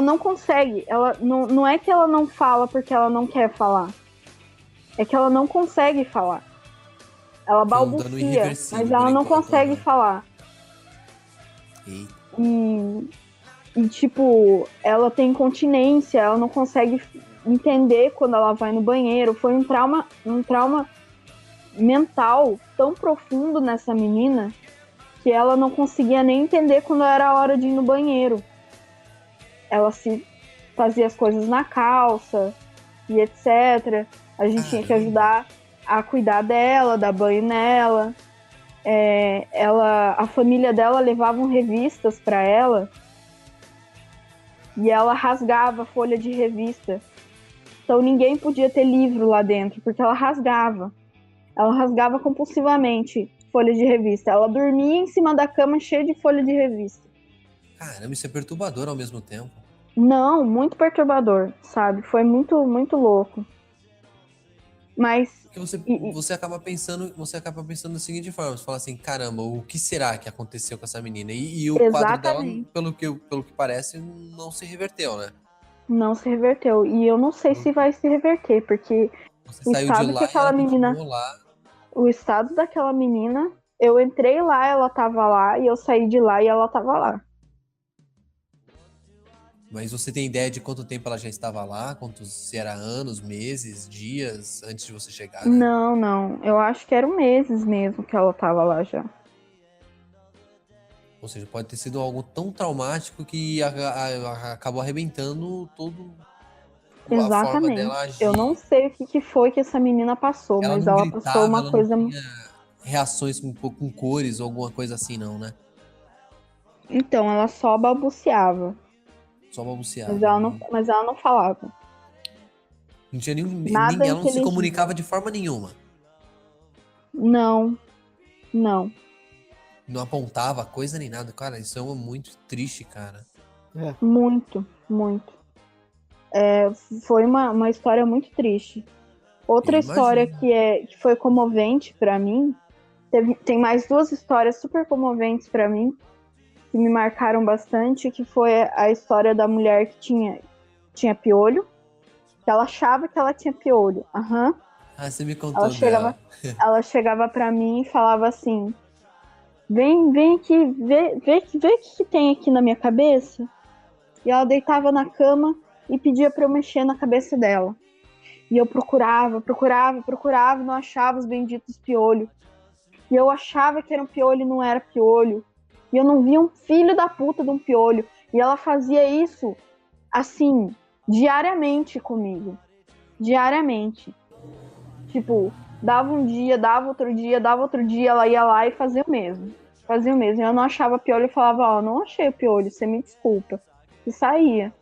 não consegue. Não é que ela não fala porque ela não quer falar. É que ela não consegue falar. Ela Foi um dano balbucia, irreversível mas ela por não enquanto, consegue né? falar. Eita. E, tipo, ela tem incontinência, ela não consegue entender quando ela vai no banheiro. Foi um trauma mental tão profundo nessa menina que ela não conseguia nem entender quando era a hora de ir no banheiro. Ela se fazia as coisas na calça e etc. A gente tinha que ajudar a cuidar dela, dar banho nela. A família dela levavam revistas para ela e ela rasgava a folha de revista. Então ninguém podia ter livro lá dentro, porque ela rasgava. Ela rasgava compulsivamente folha de revista. Ela dormia em cima da cama cheia de folha de revista. Caramba, isso é perturbador ao mesmo tempo. Não, muito perturbador, sabe? Foi muito, muito louco. Mas Porque você acaba pensando da seguinte forma, você fala assim, caramba, o que será que aconteceu com essa menina? E o quadro dela, pelo que parece, não se reverteu, né? Não se reverteu. E eu não sei se vai se reverter, porque Você saiu de lá e ela continuou lá. O estado daquela menina, eu entrei lá, ela tava lá, e eu saí de lá e ela tava lá. Mas você tem ideia de quanto tempo ela já estava lá? Se era anos, meses, dias, antes de você chegar? Né? Não. Eu acho que eram meses mesmo que ela tava lá já. Ou seja, pode ter sido algo tão traumático que acabou arrebentando todo a forma dela agir. Eu não sei o que foi que essa menina passou, mas ela passou uma coisa... Não tinha reações com cores ou alguma coisa assim, não, né? Então, ela só balbuciava. Só balbuciava. Mas ela não falava. Não tinha Nada ela não se comunicava de forma nenhuma. Não. Não apontava coisa nem nada. Cara, isso é muito triste, cara. Muito. Foi uma história muito triste. Outra história que foi comovente pra mim, tem mais duas histórias super comoventes pra mim, que me marcaram bastante, que foi a história da mulher que tinha piolho, que ela achava que ela tinha piolho. Ah, você me contou dela. Ela chegava pra mim e falava assim, vem aqui, vê o que tem aqui na minha cabeça. E ela deitava na cama e pedia pra eu mexer na cabeça dela. E eu procurava, não achava os benditos piolhos. E eu achava que era um piolho e não era piolho. E eu não via um filho da puta de um piolho. E ela fazia isso, assim, diariamente comigo. Diariamente. Tipo, dava um dia, dava outro dia, ela ia lá e fazia o mesmo. Fazia o mesmo. Eu não achava piolho, eu falava, ó, não achei o piolho, você me desculpa. E saía.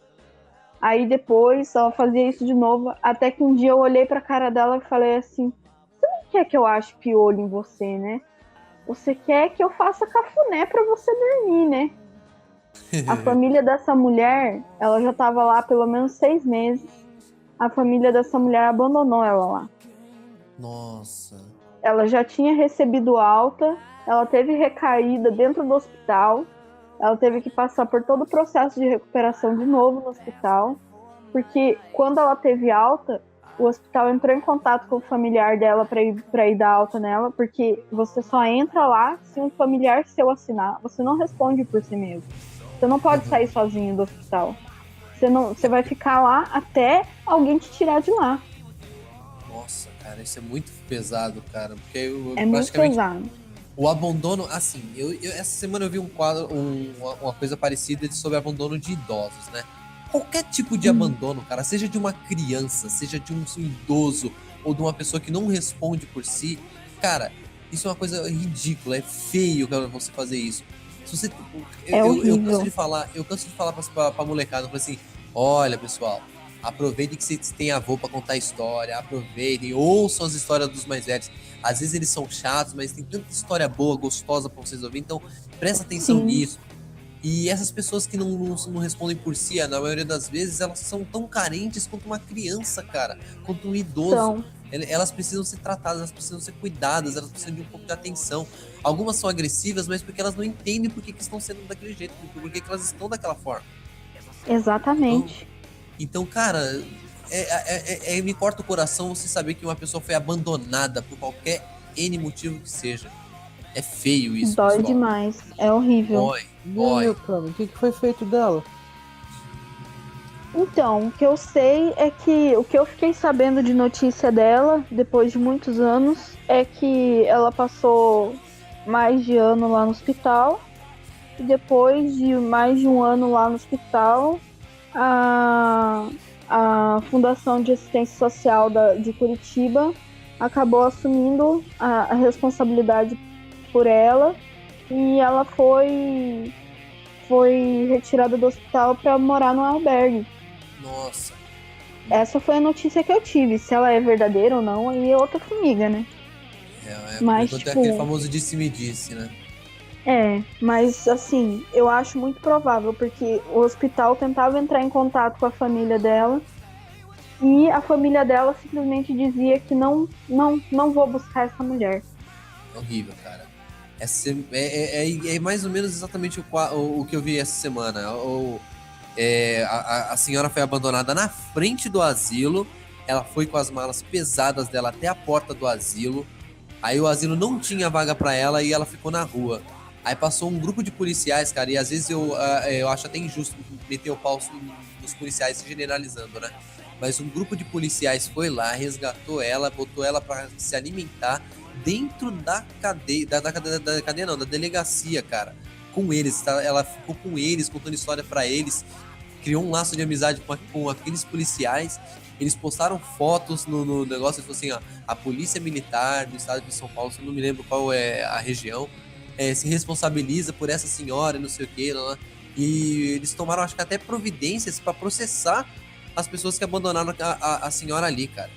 Aí depois ela fazia isso de novo, até que um dia eu olhei pra cara dela e falei assim, você não quer que eu ache piolho em você, né? Você quer que eu faça cafuné pra você dormir, né? A família dessa mulher, ela já tava lá há pelo menos 6 meses. A família dessa mulher abandonou ela lá. Nossa. Ela já tinha recebido alta, ela teve recaída dentro do hospital, ela teve que passar por todo o processo de recuperação de novo no hospital, porque quando ela teve alta, o hospital entrou em contato com o familiar dela para ir dar alta nela, porque você só entra lá se um familiar seu assinar, você não responde por si mesmo. Você não pode sair sozinho do hospital. Você vai ficar lá até alguém te tirar de lá. Nossa, cara, isso é muito pesado, cara. Porque eu É muito pesado. o abandono, assim, essa semana eu vi um quadro, uma coisa parecida sobre abandono de idosos, né? Qualquer tipo de abandono, cara, seja de uma criança, seja de um idoso ou de uma pessoa que não responde por si, cara, isso é uma coisa ridícula, é feio, cara, você fazer isso. Se você, eu canso de falar pra molecada, eu falo assim, olha, pessoal, aproveitem que vocês têm avô pra contar história, aproveitem, ouçam as histórias dos mais velhos. Às vezes eles são chatos, mas tem tanta história boa, gostosa pra vocês ouvirem, então presta atenção nisso. E essas pessoas que não respondem por si, na maioria das vezes, elas são tão carentes quanto uma criança, cara, quanto um idoso. Então, Elas precisam ser tratadas, elas precisam ser cuidadas, elas precisam de um pouco de atenção. Algumas são agressivas, mas porque elas não entendem por que estão sendo daquele jeito, por que elas estão daquela forma. exatamente. Então, cara, me corta o coração você saber que uma pessoa foi abandonada por qualquer N motivo que seja. É feio isso, Dói pessoal. demais. É horrível. Dói. O que foi feito dela? Então, o que eu sei é que o que eu fiquei sabendo de notícia dela, depois de muitos anos, é que ela passou mais de ano lá no hospital. E depois de mais de um ano lá no hospital, a Fundação de Assistência Social de Curitiba acabou assumindo a responsabilidade por ela e ela foi retirada do hospital para morar no albergue. Nossa. Essa foi a notícia que eu tive. Se ela é verdadeira ou não, aí é outra formiga, né? Mas, Quando tipo, é aquele famoso disse-me-disse, né? Mas assim, eu acho muito provável, porque o hospital tentava entrar em contato com a família dela e a família dela simplesmente dizia que não vou buscar essa mulher. Horrível, cara. É mais ou menos exatamente o que eu vi essa semana. A senhora foi abandonada na frente do asilo. Ela foi com as malas pesadas dela até a porta do asilo. Aí o asilo não tinha vaga pra ela e ela ficou na rua. Aí passou um grupo de policiais, cara, e às vezes eu acho até injusto meter o pau nos policiais generalizando, né? Mas um grupo de policiais foi lá, resgatou ela, botou ela pra se alimentar dentro da cadeia, da cadeia não, da delegacia, cara, com eles, tá? Ela ficou com eles, contando história pra eles, criou um laço de amizade com aqueles policiais. Eles postaram fotos no negócio, eles falaram assim, ó, a polícia militar do estado de São Paulo, se eu não me lembro qual é a região, se responsabiliza por essa senhora e não sei o que, lá. E eles tomaram, acho que até providências pra processar as pessoas que abandonaram a senhora ali, cara.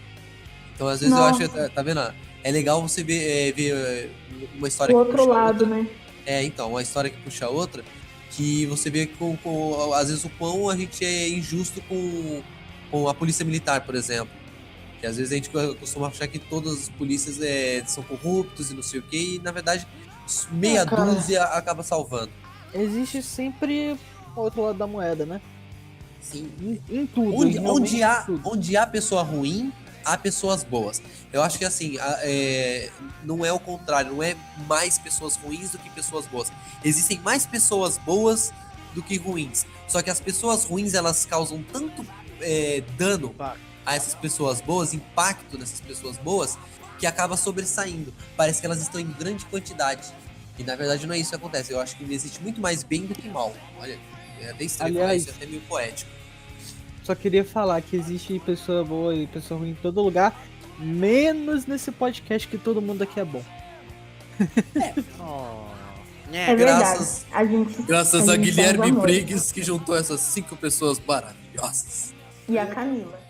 Então, às vezes, Nossa. eu acho, tá vendo? É legal você ver uma história O que outro puxa lado, outra. né? Então, uma história que puxa outra, que você vê às vezes o quão a gente é injusto com a polícia militar, por exemplo. Que às vezes a gente costuma achar que todas as polícias são corruptos e não sei o que, e na verdade meia dúzia acaba salvando. Existe sempre o outro lado da moeda, né? Sim. Em tudo. Onde há pessoa ruim, há pessoas boas. Eu acho que assim, não é o contrário, não é mais pessoas ruins do que pessoas boas. Existem mais pessoas boas do que ruins. Só que as pessoas ruins, elas causam tanto dano a essas pessoas boas, impacto nessas pessoas boas, que acaba sobressaindo. Parece que elas estão em grande quantidade. E na verdade não é isso que acontece. Eu acho que existe muito mais bem do que mal. Olha, é até estranho falar isso, é até meio poético. Só queria falar que existe pessoa boa e pessoa ruim em todo lugar. Menos nesse podcast que todo mundo aqui é bom. É verdade. Graças- Graças a Guilherme Briggs, que juntou essas 5 pessoas maravilhosas. E a Camila.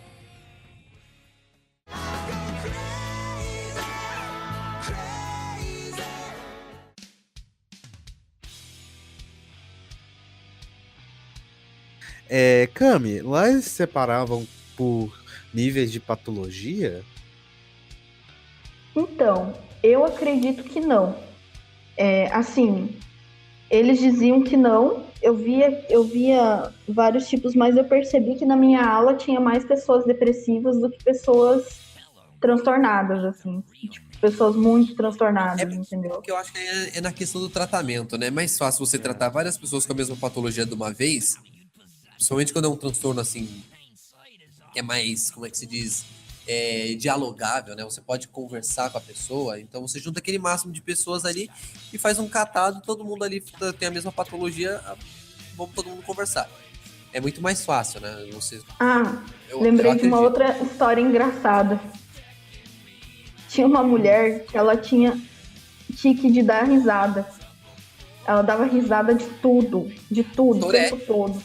Cami, lá eles separavam por níveis de patologia? Então, eu acredito que não. Assim, eles diziam que não. Eu via vários tipos, mas eu percebi que na minha aula tinha mais pessoas depressivas do que pessoas transtornadas, assim. Tipo, pessoas muito transtornadas, entendeu? O que eu acho que é na questão do tratamento, né? É mais fácil você tratar várias pessoas com a mesma patologia de uma vez, principalmente quando é um transtorno assim, que é mais, como é que se diz, dialogável, né? Você pode conversar com a pessoa, então você junta aquele máximo de pessoas ali e faz um catado, todo mundo ali tem a mesma patologia, vamos todo mundo conversar. É muito mais fácil, né? Lembrei eu de uma acredito. outra história engraçada. Tinha uma mulher que ela tinha tique de dar risada. Ela dava risada de tudo, o Tourette. tempo todo.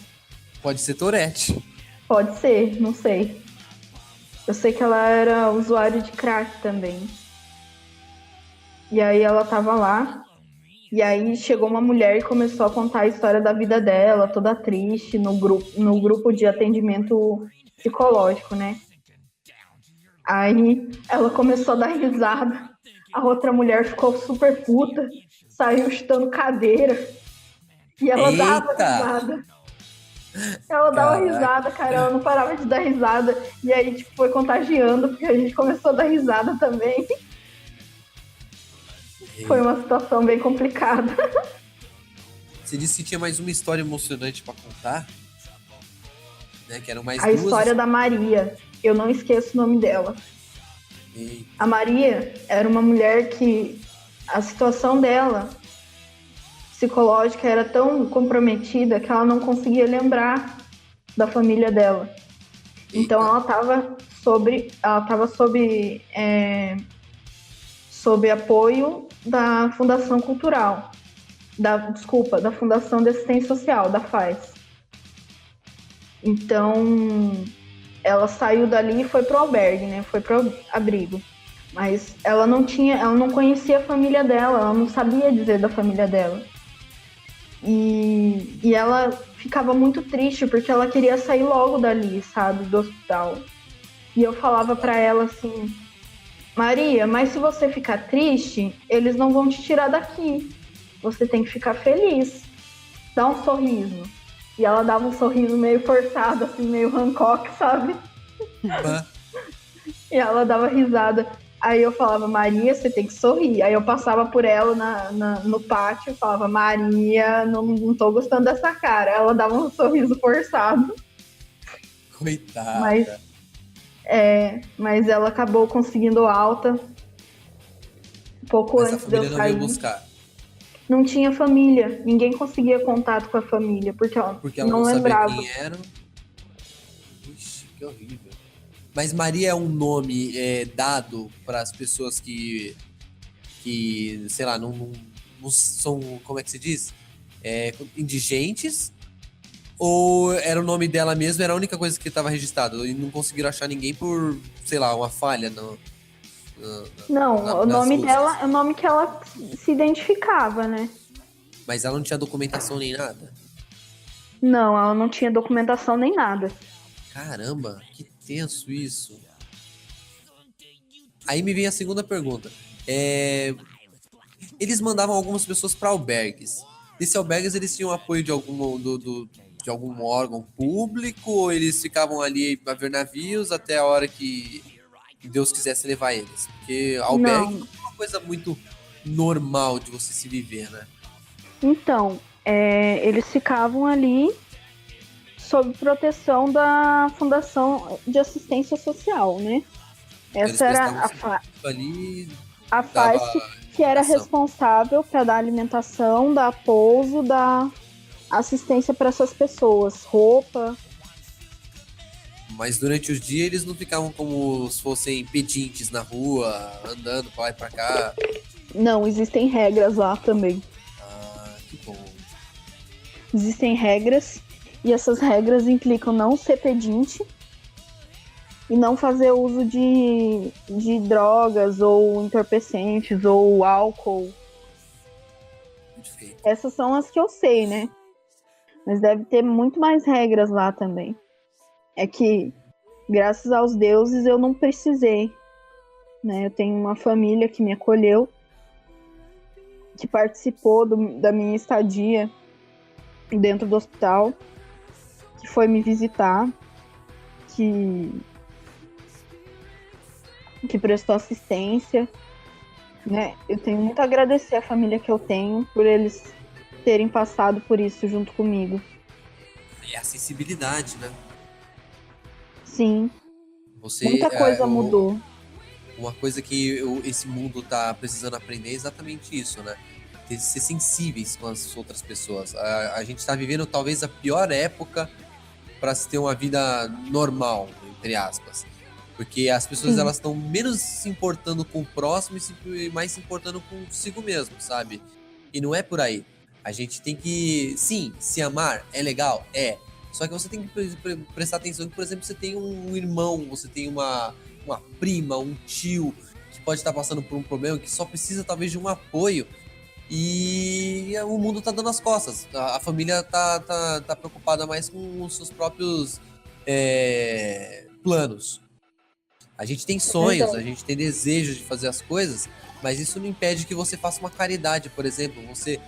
Pode ser Tourette. Pode ser, não sei. Eu sei que ela era usuária de crack também. E aí ela tava lá, e aí chegou uma mulher e começou a contar a história da vida dela, toda triste, no grupo de atendimento psicológico, né? Aí ela começou a dar risada, a outra mulher ficou super puta, saiu chutando cadeira, e ela dava Eita! risada. Ela dava Caraca. risada, cara, ela não parava de dar risada. E aí, tipo, foi contagiando, porque a gente começou a dar risada também. Foi uma situação bem complicada. Você disse que tinha mais uma história emocionante pra contar, né? Que eram mais A duas. história da Maria, eu não esqueço o nome dela. Eita. A Maria era uma mulher que a situação dela psicológica era tão comprometida que ela não conseguia lembrar da família dela. Então ela estava sob apoio da Fundação Cultural, da Fundação de Assistência Social, da FAS. Então ela saiu dali e foi pro albergue, né? Foi pro abrigo. Mas ela não conhecia a família dela, ela não sabia dizer da família dela. E ela ficava muito triste porque ela queria sair logo dali, sabe, do hospital. E eu falava pra ela assim: Maria, mas se você ficar triste, eles não vão te tirar daqui. Você tem que ficar feliz. Dá um sorriso. E ela dava um sorriso meio forçado, assim, meio Hancock, sabe? E ela dava risada. Aí eu falava: Maria, você tem que sorrir. Aí eu passava por ela no pátio e falava: Maria, não tô gostando dessa cara. Ela dava um sorriso forçado. Coitada. Mas ela acabou conseguindo alta pouco Mas a antes de eu família não veio sair. buscar. Não tinha família. Ninguém conseguia contato com a família, porque ela não lembrava. Sabia quem era. Ixi, que horrível. Mas Maria é um nome dado para as pessoas que sei lá, não são, como é que se diz? Indigentes? Ou era o nome dela mesmo, era a única coisa que estava registrado e não conseguiram achar ninguém por, sei lá, uma falha Não, o nome dela é o nome que ela se identificava, né? Mas ela não tinha documentação nem nada? Não, ela não tinha documentação nem nada. Caramba, que tenso isso. Aí me vem a segunda pergunta. Eles mandavam algumas pessoas para albergues. Esses albergues, eles tinham apoio de algum órgão público, ou eles ficavam ali para ver navios até a hora que Deus quisesse levar eles? Porque albergue não é uma coisa muito normal de você se viver, né? Então, eles ficavam ali sob proteção da Fundação de Assistência Social, né? Essa era a FAS que era responsável para dar alimentação, dar pouso, dar assistência para essas pessoas, roupa. Mas durante os dias eles não ficavam como se fossem pedintes na rua, andando pra lá e pra cá. Não, existem regras lá também. Ah, que bom. Existem regras, e essas regras implicam não ser pedinte e não fazer uso de drogas ou entorpecentes ou álcool. Perfeito. Essas são as que eu sei, né? Mas deve ter muito mais regras lá também. É que, graças aos deuses, eu não precisei, né? Eu tenho uma família que me acolheu, que participou da minha estadia dentro do hospital, que foi me visitar, que prestou assistência, né? Eu tenho muito a agradecer a família que eu tenho por eles terem passado por isso junto comigo. E a acessibilidade, né? Sim, Você, muita coisa mudou. Uma coisa que esse mundo tá precisando aprender é exatamente isso, né? Ser sensíveis com as outras pessoas. A gente tá vivendo talvez a pior época para se ter uma vida normal, entre aspas. Porque as pessoas Sim. elas estão menos se importando com o próximo e mais se importando consigo mesmo, sabe? E não é por aí. A gente tem que, sim, se amar é legal, é. Só que você tem que prestar atenção que, por exemplo, você tem um irmão, você tem uma prima, um tio que pode estar passando por um problema que só precisa talvez de um apoio e o mundo tá dando as costas. A família tá preocupada mais com os seus próprios planos. A gente tem sonhos, a gente tem desejos de fazer as coisas, mas isso não impede que você faça uma caridade, por exemplo. Você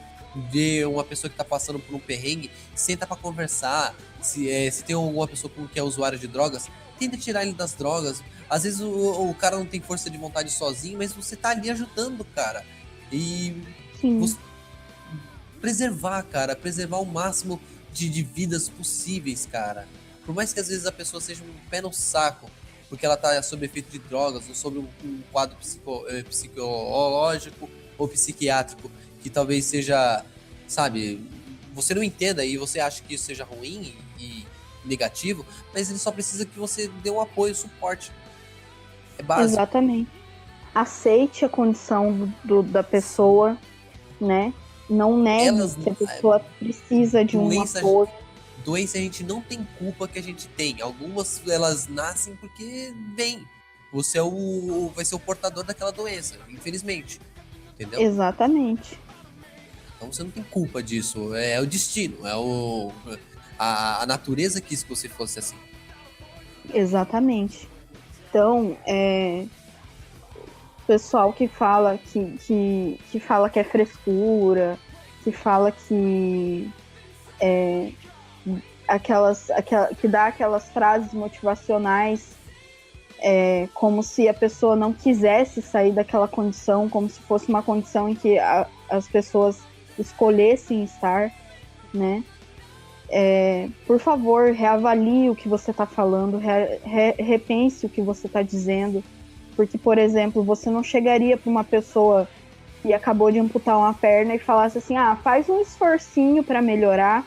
vê uma pessoa que tá passando por um perrengue, senta pra conversar. Se tem alguma pessoa que é usuário de drogas, tenta tirar ele das drogas. Às vezes o cara não tem força de vontade sozinho, mas você tá ali ajudando o cara. E Sim. preservar o máximo de vidas possíveis, cara. Por mais que às vezes a pessoa seja um pé no saco, porque ela tá sob efeito de drogas ou sobre um quadro psicológico ou psiquiátrico que talvez seja, sabe, você não entenda e você acha que isso seja ruim e negativo, mas ele só precisa que você dê um apoio, suporte. É básico. Exatamente. Aceite a condição da pessoa, né? Não negue que a pessoa precisa de um apoio. Doença a gente não tem culpa que a gente tem. Algumas elas nascem porque vem. Você vai ser o portador daquela doença, infelizmente. Entendeu? Exatamente. Então você não tem culpa disso. É o destino. A natureza quis que você fosse assim. Exatamente. Então, pessoal que fala que fala que é frescura, que fala que que dá aquelas frases motivacionais como se a pessoa não quisesse sair daquela condição, como se fosse uma condição em que as pessoas escolhessem estar, né? Por favor, reavalie o que você está falando, repense o que você está dizendo, porque, por exemplo, você não chegaria para uma pessoa que acabou de amputar uma perna e falasse assim, faz um esforcinho para melhorar.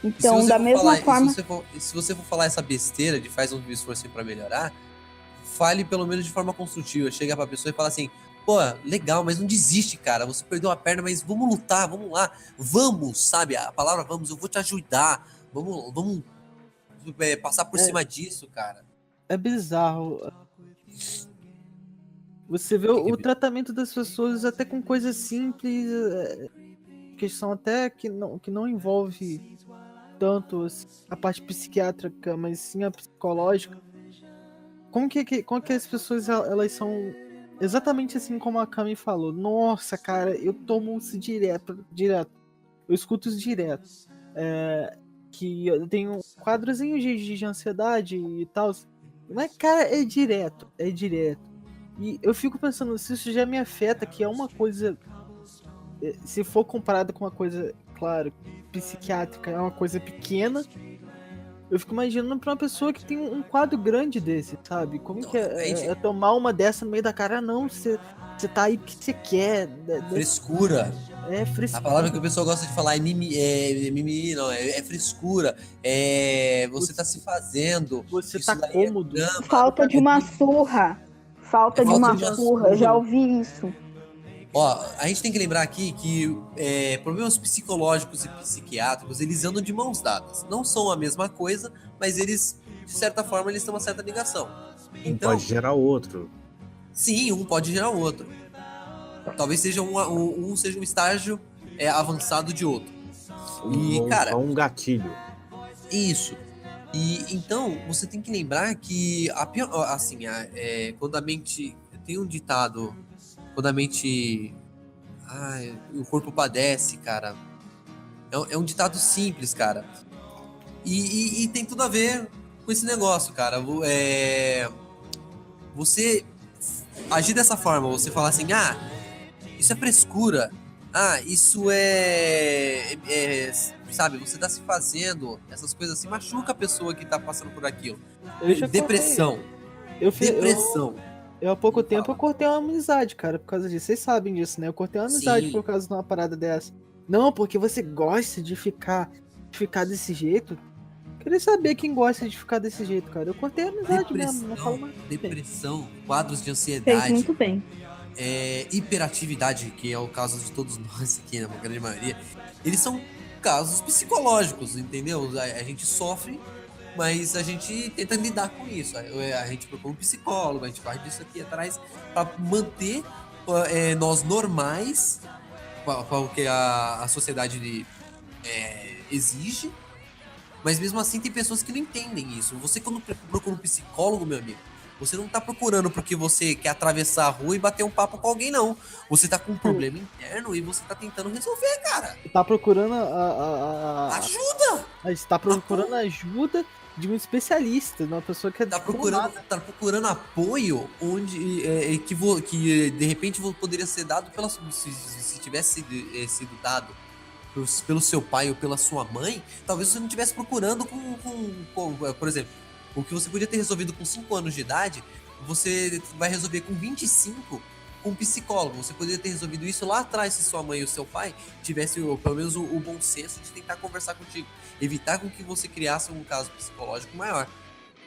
Então, da mesma forma... Se você for falar essa besteira de faz um esforço para melhorar, fale pelo menos de forma construtiva. Chega pra pessoa e fala assim, pô, legal, mas não desiste, cara. Você perdeu a perna, mas vamos lutar, vamos lá. Vamos, sabe? A palavra vamos, eu vou te ajudar. Vamos passar por cima disso, cara. É bizarro. Você vê o tratamento das pessoas até com coisas simples, questão até que não envolve tanto assim, a parte psiquiátrica, mas sim a psicológica. Como que as pessoas elas são exatamente assim como a Cami falou? Nossa, cara, eu tomo isso direto. Eu escuto isso direto. Que eu tenho quadrozinhos de ansiedade e tal. Mas, cara, é direto. E eu fico pensando, se isso já me afeta, que é uma coisa... Se for comparado com uma coisa, claro, psiquiátrica, é uma coisa pequena. Eu fico imaginando pra uma pessoa que tem um quadro grande desse, sabe? Como que é tomar uma dessa no meio da cara? Não, você tá aí porque você quer. Frescura. É A frescura. palavra que o pessoal gosta de falar é mimimi, não, é frescura. Você tá se fazendo. Você isso tá daí cômodo. drama. Falta de uma surra. Falta de uma surra. Eu já surra. ouvi isso. Ó, a gente tem que lembrar aqui que problemas psicológicos e psiquiátricos, eles andam de mãos dadas. Não são a mesma coisa, mas eles, de certa forma, eles têm uma certa ligação. Então, Pode gerar outro. sim, um pode gerar o outro. Talvez seja um seja um estágio avançado de outro. E, Ou cara, só um gatilho. isso. E então, você tem que lembrar que a pior, assim, quando a mente tem um ditado, quando a mente, o corpo padece, cara. É um ditado simples, cara. E tem tudo a ver com esse negócio, cara. Você agir dessa forma, você falar assim, isso é frescura. Isso sabe, você tá se fazendo essas coisas assim, machuca a pessoa que tá passando por aquilo. Eu já Depressão. Depressão. Eu há pouco tempo eu cortei uma amizade, cara, por causa disso. Vocês sabem disso, né? Eu cortei uma amizade Sim. por causa de uma parada dessa. Não, porque você gosta de ficar desse jeito. Queria saber quem gosta de ficar desse jeito, cara. Eu cortei a amizade mesmo, não falo mais. Depressão, quadros de Fez ansiedade, muito bem. hiperatividade, que é o caso de todos nós aqui, na grande maioria, eles são casos psicológicos, entendeu? A gente sofre, mas a gente tenta lidar com isso. A gente procura um psicólogo, a gente vai disso aqui atrás para manter nós normais, para o que a sociedade exige, mas mesmo assim tem pessoas que não entendem isso. Você, quando procura um psicólogo, meu amigo, você não tá procurando porque você quer atravessar a rua e bater um papo com alguém, não. Você tá com um problema interno e você tá tentando resolver, cara. Tá procurando Ajuda! Você tá procurando ajuda de um especialista, de uma pessoa que Tá procurando apoio onde que de repente poderia ser dado se tivesse sido dado pelo seu pai ou pela sua mãe, talvez você não estivesse procurando por exemplo, o que você podia ter resolvido com 5 anos de idade, você vai resolver com 25 com um psicólogo. Você poderia ter resolvido isso lá atrás se sua mãe ou seu pai tivesse pelo menos o bom senso de tentar conversar contigo, evitar com que você criasse um caso psicológico maior,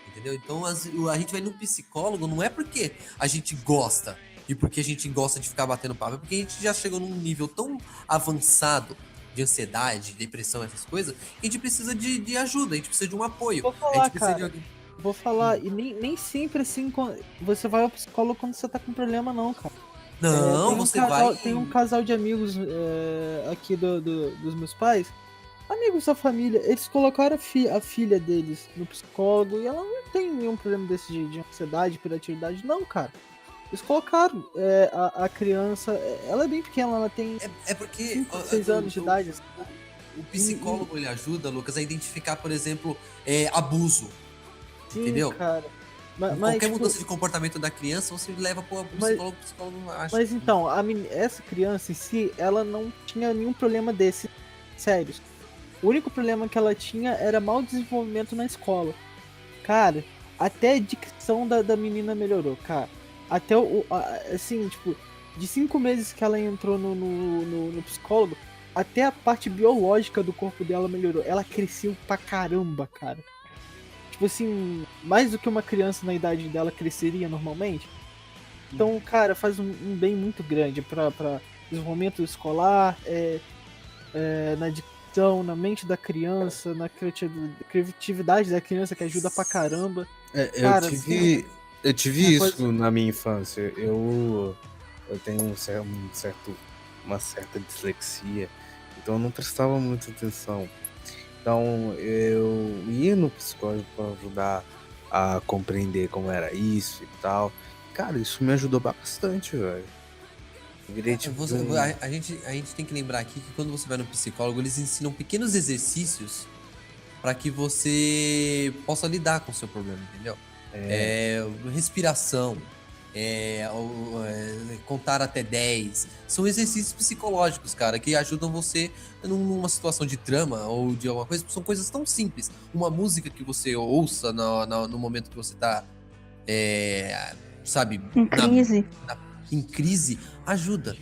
entendeu? Então a gente vai no psicólogo não é porque a gente gosta e porque a gente gosta de ficar batendo papo, é porque a gente já chegou num nível tão avançado de ansiedade, depressão, essas coisas, que a gente precisa de ajuda, a gente precisa de um apoio. Vou falar, a gente precisa cara. de alguém. Vou falar, e nem sempre assim você vai ao psicólogo quando você tá com problema, não, cara. Não, Tem vai. Tem um casal de amigos aqui dos meus pais, amigos da família, eles colocaram a filha deles no psicólogo e ela não tem nenhum problema desse de ansiedade, hiperatividade, não, cara. Eles colocaram a criança, ela é bem pequena, ela tem É porque 5, 6 anos de idade. Assim. o psicólogo ele ajuda, Lucas, a identificar, por exemplo, abuso. Sim, entendeu? cara. Qualquer tipo, mudança de comportamento da criança, você leva pro psicólogo, o psicólogo não acha. Mas então, essa criança em si, ela não tinha nenhum problema desse sérios. O único problema que ela tinha era mau desenvolvimento na escola. Cara, até a dicção da menina melhorou, cara. Até assim, tipo, de 5 meses que ela entrou no psicólogo, até a parte biológica do corpo dela melhorou. Ela cresceu pra caramba, cara. Tipo assim, mais do que uma criança na idade dela cresceria normalmente. Então, cara, faz um bem muito grande pra desenvolvimento escolar, na dicção, na mente da criança, na criatividade da criança, que ajuda pra caramba. Cara, Eu tive uma isso coisa- na minha infância. Eu tenho uma certa dislexia, então eu não prestava muita atenção. Então eu ia no psicólogo para ajudar a compreender como era isso e tal. Cara, isso me ajudou bastante, velho. Eu virei, tipo, A gente tem que lembrar aqui que quando você vai no psicólogo, eles ensinam pequenos exercícios para que você possa lidar com o seu problema, entendeu? Respiração, contar até 10. São exercícios psicológicos, cara, que ajudam você numa situação de trama ou de alguma coisa. São coisas tão simples. Uma música que você ouça no momento que você tá, sabe, Em crise. em crise, ajuda.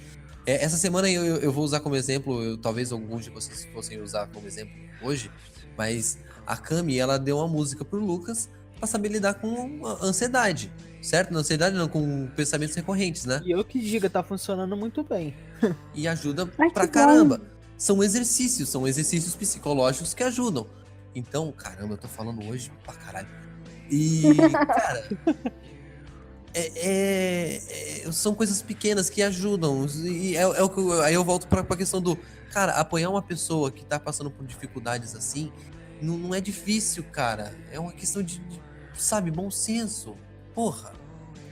Essa semana eu vou usar como exemplo, talvez alguns de vocês fossem usar como exemplo hoje, mas a Cami, ela deu uma música pro Lucas pra saber lidar com a ansiedade, certo? Não, ansiedade não, com pensamentos recorrentes, né? E eu que diga, tá funcionando muito bem. E ajuda Ai, pra que caramba. São exercícios psicológicos que ajudam. Então, caramba, eu tô falando hoje pra caralho. E, cara, são coisas pequenas que ajudam. E aí eu volto pra questão do, cara, apoiar uma pessoa que tá passando por dificuldades assim, não é difícil, cara. É uma questão de, sabe, bom senso. Porra,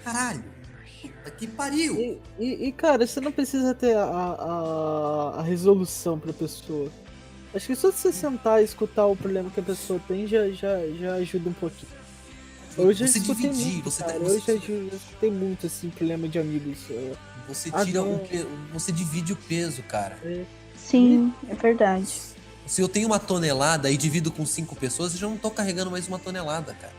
caralho. Puta que pariu. Cara, você não precisa ter a resolução pra pessoa. Acho que só você sentar e escutar o problema que a pessoa tem já ajuda um pouquinho. Eu já Você escutei dividir, muito, você cara. tá- Eu você- já escutei muito, assim, problema de amigos. Você Ah, tira não. você divide o peso, cara. Sim, é verdade. Se eu tenho 1 tonelada e divido com 5 pessoas, eu já não tô carregando mais 1 tonelada, cara.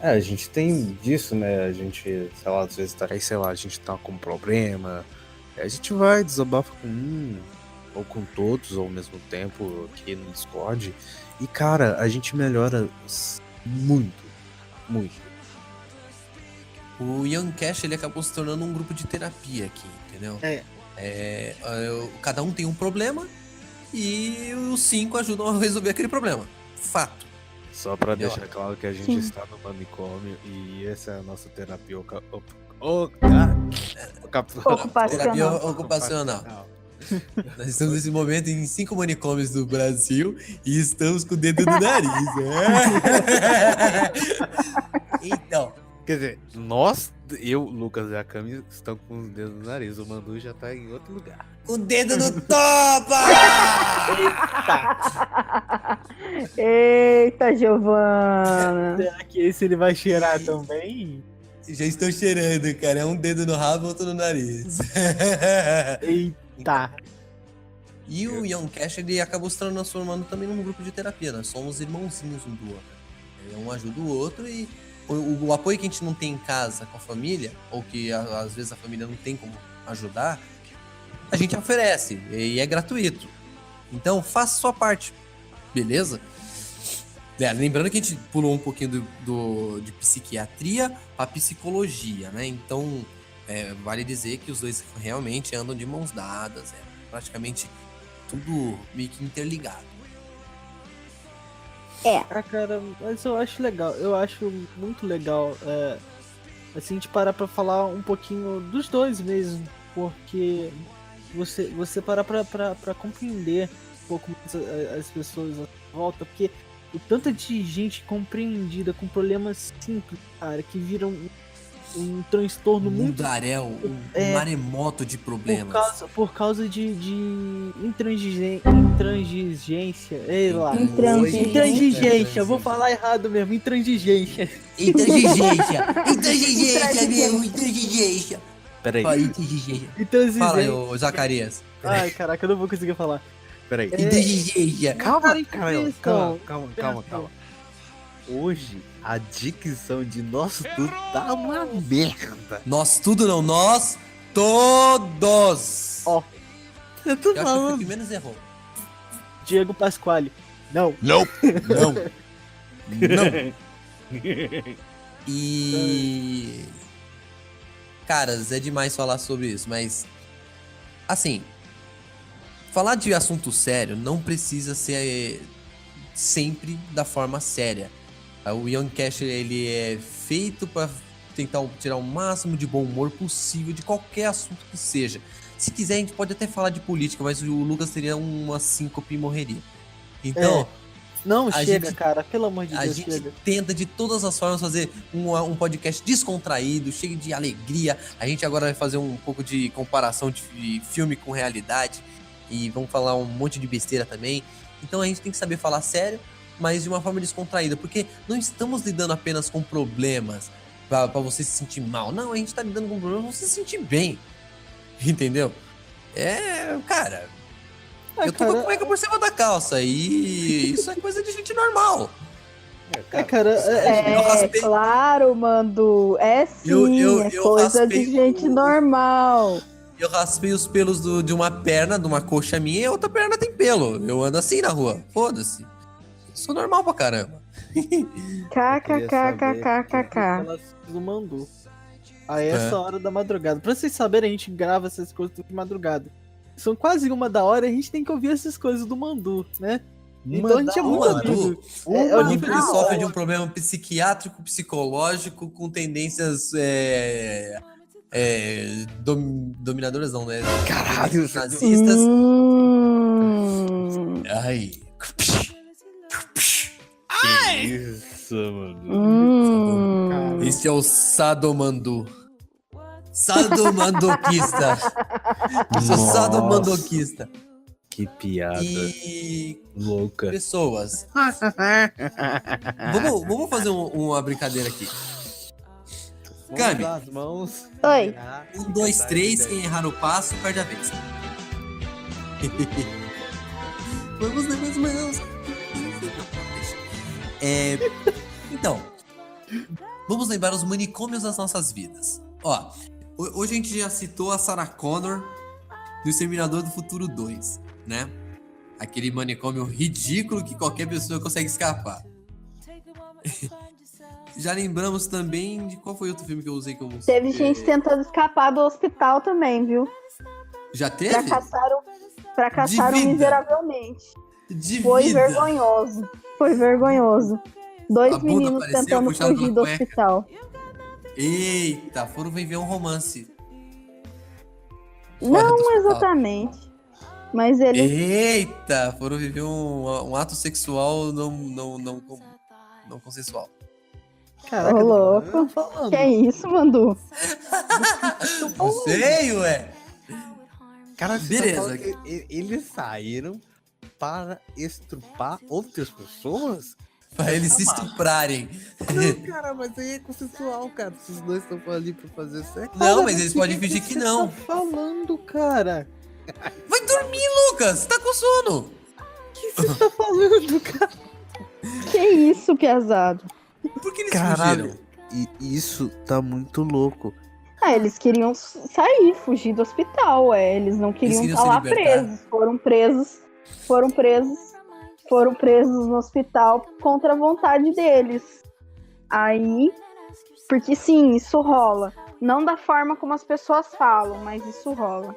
A gente tem disso, né? A gente, sei lá, às vezes tá aí, sei lá, a gente tá com um problema, a gente vai, desabafa com um, ou com todos ao mesmo tempo aqui no Discord. E, cara, a gente melhora muito, muito. O Young Cash, ele acabou se tornando um grupo de terapia aqui, entendeu? Cada um tem um problema e os 5 ajudam a resolver aquele problema. Fato. Só pra Melhor. deixar claro que a gente Sim. está no manicômio e essa é a nossa terapia Terapia Ocupacional. ocupacional. Nós estamos nesse momento em 5 manicômios do Brasil e estamos com o dedo no nariz. Então, Quer dizer, nós, eu, Lucas e a Cami, estão com os dedos no nariz. O Mandu já tá em outro lugar. o dedo no toba! Eita, Giovana. Será que esse ele vai cheirar também? Já estou cheirando, cara. É um dedo no rabo, outro no nariz. Eita. E o Young Cash, ele acabou se transformando também num grupo de terapia. Nós somos irmãozinhos um do outro. Um ajuda o outro e o apoio que a gente não tem em casa com a família, ou que às vezes a família não tem como ajudar, a gente oferece e é gratuito. Então faça a sua parte, beleza? Lembrando que a gente pulou um pouquinho de psiquiatria para psicologia, né? Então vale dizer que os dois realmente andam de mãos dadas, praticamente tudo meio que interligado. Ah, cara, mas eu acho legal. Eu acho muito legal. Assim, de parar pra falar um pouquinho dos dois mesmo. Porque você parar pra compreender um pouco mais as pessoas à volta. Porque o tanto de gente compreendida com problemas simples, cara, que viram um transtorno muito Mundaréu, um maremoto de problemas. por causa de intransigência, sei lá. Intransigência, vou falar errado mesmo, intransigência. Intransigência mesmo, intransigência. Peraí, Fala, intransigência. Fala aí, Intransigência. ô Zacarias. Ai, caraca, eu não vou conseguir falar. peraí. Intransigência. Calma. Hoje, a dicção de nós tudo tá uma merda. Nós tudo não, nós todos. Ó. Eu tô Eu acho que foi o falando. que menos errou. Diego Pasquale. Não. Não. E... Caras, é demais falar sobre isso, mas... Assim... Falar de assunto sério não precisa ser sempre da forma séria. O Young Cash, ele é feito para tentar tirar o máximo de bom humor possível de qualquer assunto que seja. Se quiser, a gente pode até falar de política, mas o Lucas teria uma síncope e morreria. Então... Não, A chega, gente- cara. Pelo amor de A Deus, gente chega. tenta de todas as formas fazer um podcast descontraído, cheio de alegria. A gente agora vai fazer um pouco de comparação de filme com realidade. E vamos falar um monte de besteira também. Então a gente tem que saber falar sério, mas de uma forma descontraída. Porque não estamos lidando apenas com problemas. pra você se sentir mal. Não, a gente tá lidando com um problema pra você se sentir bem. Entendeu? Cara, eu tô com a cueca por cima da calça e isso é coisa de gente normal. Eu raspei- Claro, Mandu. É sim, é eu coisa raspei de gente o- normal. Eu raspei os pelos de uma perna, de uma coxa minha, e a outra perna tem pelo. Eu ando assim na rua. Foda-se. Sou normal pra caramba. KKKKKKK. Do Mandu. A essa hora da madrugada. Pra vocês saberem, a gente grava essas coisas de madrugada. São quase 1 da hora e a gente tem que ouvir essas coisas do Mandu, né? Então a gente é muito Mandu. amigo. O o Nico, nível ele de sofre de um problema psiquiátrico, psicológico, com tendências dominadoras, não, né? Caralho, Nazistas. Ai. Isso, mano. Esse é o Sadomandu. Sadomandoquista. Eu sou Nossa. sadomandoquista. Que piada E louca. pessoas. Vamos fazer uma brincadeira aqui. Gabi. Vamos dar as mãos. Oi. 1, 2, 3, quem errar o passo perde a vez. Vamos dar as mãos. Então, vamos lembrar os manicômios das nossas vidas. Ó, hoje a gente já citou a Sarah Connor do Exterminador do Futuro 2, né? Aquele manicômio ridículo que qualquer pessoa consegue escapar. Já lembramos também de qual foi outro filme que eu usei como... Teve gente tentando escapar do hospital também, viu? Já teve? Fracassaram De vida. miseravelmente. De Foi vida. vergonhoso. Foi vergonhoso. Dois A bunda meninos apareceu, tentando puxaram fugir pela do cueca. hospital. Eita, foram viver um romance. Fora do Não hospital. exatamente. Mas eles. Eita, foram viver um ato sexual não consensual. Caraca, Ô, louco. tô falando. Que é isso, Mandu? Não sei, ué. Cara, você Beleza. tá falando que eles saíram para estrupar outras pessoas? Pra eles se estuprarem. Não, cara, mas aí é consensual, cara. Se os dois estão ali pra fazer sexo. Não, Cara, mas eles o podem fingir que você não. tá falando, cara? Vai dormir, Lucas. Você tá com sono. O que você tá falando, cara? Que isso, piazado? Por que eles Caralho, fugiram? e isso tá muito louco. Ah, eles queriam sair, fugir do hospital, ué. Eles não queriam queriam estar se lá libertar. presos. Foram presos no hospital contra a vontade deles. Aí, porque sim, isso rola. Não da forma como as pessoas falam, mas isso rola.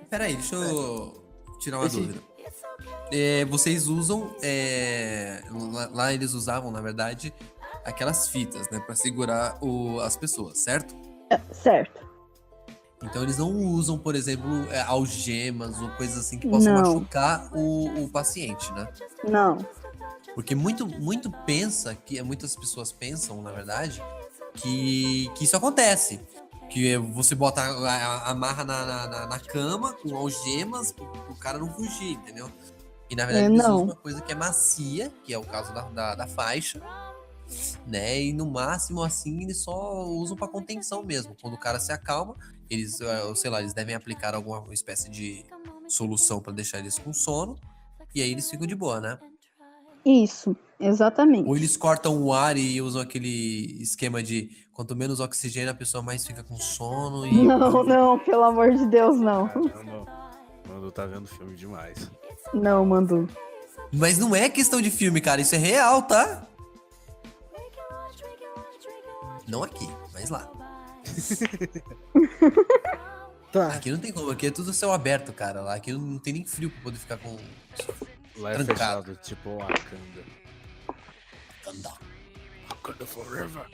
Peraí, deixa eu tirar uma Esse- dúvida. Vocês usam... lá eles usavam, na verdade, aquelas fitas, né? Pra segurar as pessoas, certo? Certo. Então eles não usam, por exemplo, algemas ou coisas assim que possam Não. machucar o paciente, né? Não. Porque muitas pessoas pensam, na verdade, que isso acontece. Que você bota amarra na cama com algemas pro cara não fugir, entendeu? E na verdade eles não. usam uma coisa que é macia, que é o caso da faixa, né? E no máximo, assim, eles só usam pra contenção mesmo. Quando o cara se acalma, eles, sei lá, eles devem aplicar alguma espécie de solução pra deixar eles com sono. E aí eles ficam de boa, né? Isso, exatamente. Ou eles cortam o ar e usam aquele esquema de quanto menos oxigênio a pessoa mais fica com sono e... Não, pelo amor de Deus, não. Caramba, mano, tá vendo filme demais. Não, Mandu. Mas não é questão de filme, cara, isso é real, tá? Não aqui, mas lá. Tá. Aqui não tem como, aqui é tudo céu aberto, cara. Lá aqui não tem nem frio pra poder ficar com... Lá é Trancado. fechado, tipo Wakanda. Andar. Wakanda forever.